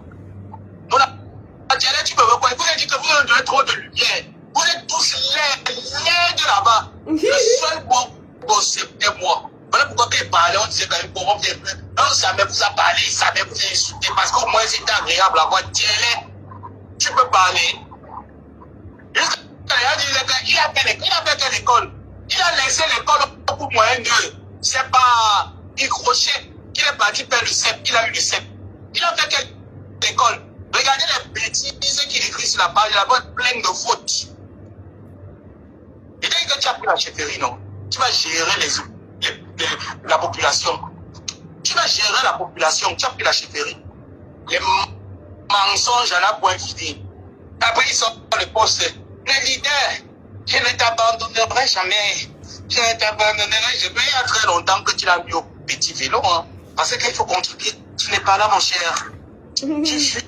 Tu me veux quoi? Il vous a dit que vous avez donné trop de lumière. Vous êtes tous laids de là-bas. Le seul bon c'était moi. Voilà pourquoi il parlait, on disait quand même pour revenir plus. Non, ça me vous a parlé, ça me vous a insulté. Parce qu'au moins c'était agréable à voir. Tiens, tu peux parler. Il a fait quelle école? Il a laissé l'école pour moyen de. C'est pas un crochet. Il est parti faire le CEP. Il a eu le CEP. Il a fait quelle école? Regardez les bêtises qu'il écrit sur la page. La boîte pleine de fautes. Il dit que tu as pris la chefferie, non? Tu vas gérer la population. Tu vas gérer la population. Tu as pris la chefferie. Les mensonges à la point fini. Après, ils sont dans le poste. Le leader, je ne t'abandonnerai jamais. Je ne t'abandonnerai jamais. Il y a très longtemps que tu l'as mis au petit vélo. Hein, parce qu'il faut contribuer. Tu n'es pas là, mon cher. Tu fuis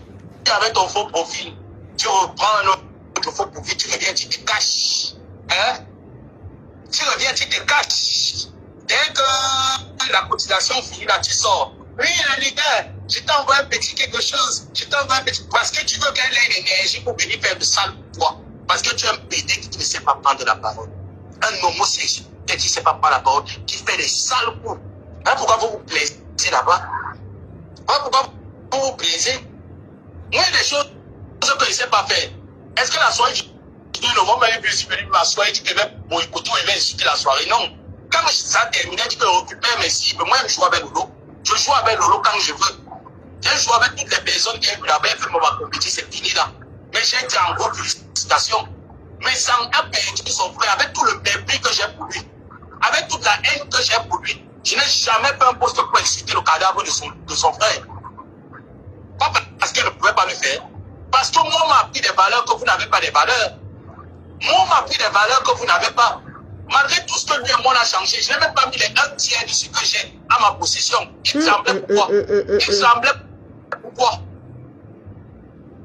avec ton faux profil. Tu reprends un autre faux profil. Tu reviens, tu te caches. Hein? Tu reviens, tu te caches. Dès que la cotisation finit, là, tu sors. Oui, le leader, je t'envoie un petit quelque chose. Je t'envoie un petit. Parce que tu veux qu'elle ait l'énergie pour venir faire de sale poids. Parce que tu es un pédé qui ne sait pas prendre la parole. Un homosexuel qui ne sait pas prendre la parole, qui fait des sales coups. Hein, pourquoi vous vous plaisez là-bas? Hein, pourquoi vous vous plaisez? Moi, il y a des choses que je ne sais pas faire. Est-ce que la soirée du novembre, elle est venue ma soirée, tu devais boycotter ou elle va insulter la soirée? Non. Quand ça terminé, tu peux récupérer mes cibles. Moi, je joue avec Lolo. Je joue avec Lolo quand je veux. Je joue avec toutes les personnes qui ont là-bas, fait ma compétition, c'est fini là. Mais j'ai dit en gros, félicitations. Mais ça a perdu son frère avec tout le mépris que j'ai pour lui. Avec toute la haine que j'ai pour lui. Je n'ai jamais fait un poste pour exciter le cadavre de son frère. Pas parce qu'elle ne pouvait pas le faire. Parce que moi, m'a appris des valeurs que vous n'avez pas des valeurs. Moi, m'a appris des valeurs que vous n'avez pas. Malgré tout ce que lui et moi on a changé, je n'ai même pas mis les 1 tiers de ce que j'ai à ma possession. Il me semblait pourquoi. Il me semblait pourquoi.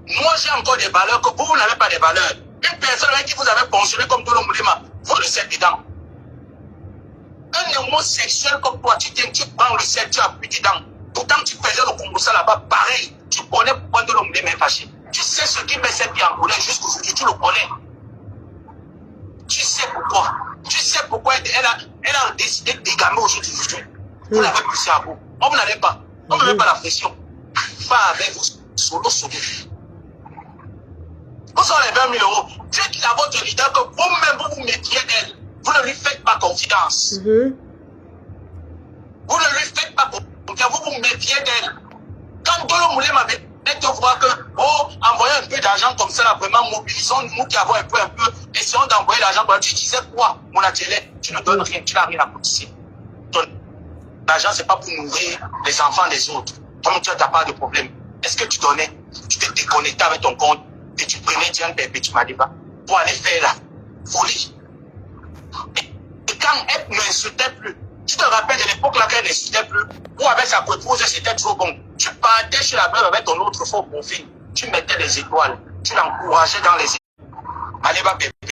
Moi, j'ai encore des valeurs que vous n'avez pas des valeurs. Une personne avec qui vous avez pensionné comme Dolo Moulema, vous le savez dedans. Un homosexuel comme toi, tu prends le sel, tu appuies dedans. Pourtant, tu faisais le Congo là-bas, pareil. Tu connais pourquoi Dolo Moulema est fâché. Tu sais ce qui met ses pieds en colère jusqu'aujourd'hui, tu le connais. Tu sais pourquoi. Tu sais pourquoi elle a décidé de dégamer aujourd'hui. Vous l'avez poussé à bout. On ne l'avait pas. On ne met pas la pression. Pas avec vous, solo. Vous sont les 20 000 euros. Dites à votre leader que vous-même, vous méfiez d'elle. Vous ne lui faites pas confiance. Vous ne lui faites pas confiance. Vous vous méfiez d'elle. Quand Dolo Moulema m'avait dit de voir que, envoyer un peu d'argent comme ça, là, vraiment, mobilisons nous qui avons un peu, essayons d'envoyer l'argent. Tu disais quoi, mon atelier? Tu ne donnes rien, tu n'as rien à cotiser. L'argent, ce n'est pas pour nourrir les enfants des autres. Comme tu n'as pas de problème. Est-ce que tu donnais? Tu te déconnectais avec ton compte et tu prenais Diane Bébé, tu m'as dit pas, pour aller faire la folie. Et quand elle n'insultait plus, tu te rappelles de l'époque là qu'elle n'insultait plus, ou avec sa propose, c'était trop bon. Tu partais chez la veuve avec ton autre faux profil, tu mettais les étoiles, tu l'encourageais dans les étoiles. Allez, va bébé.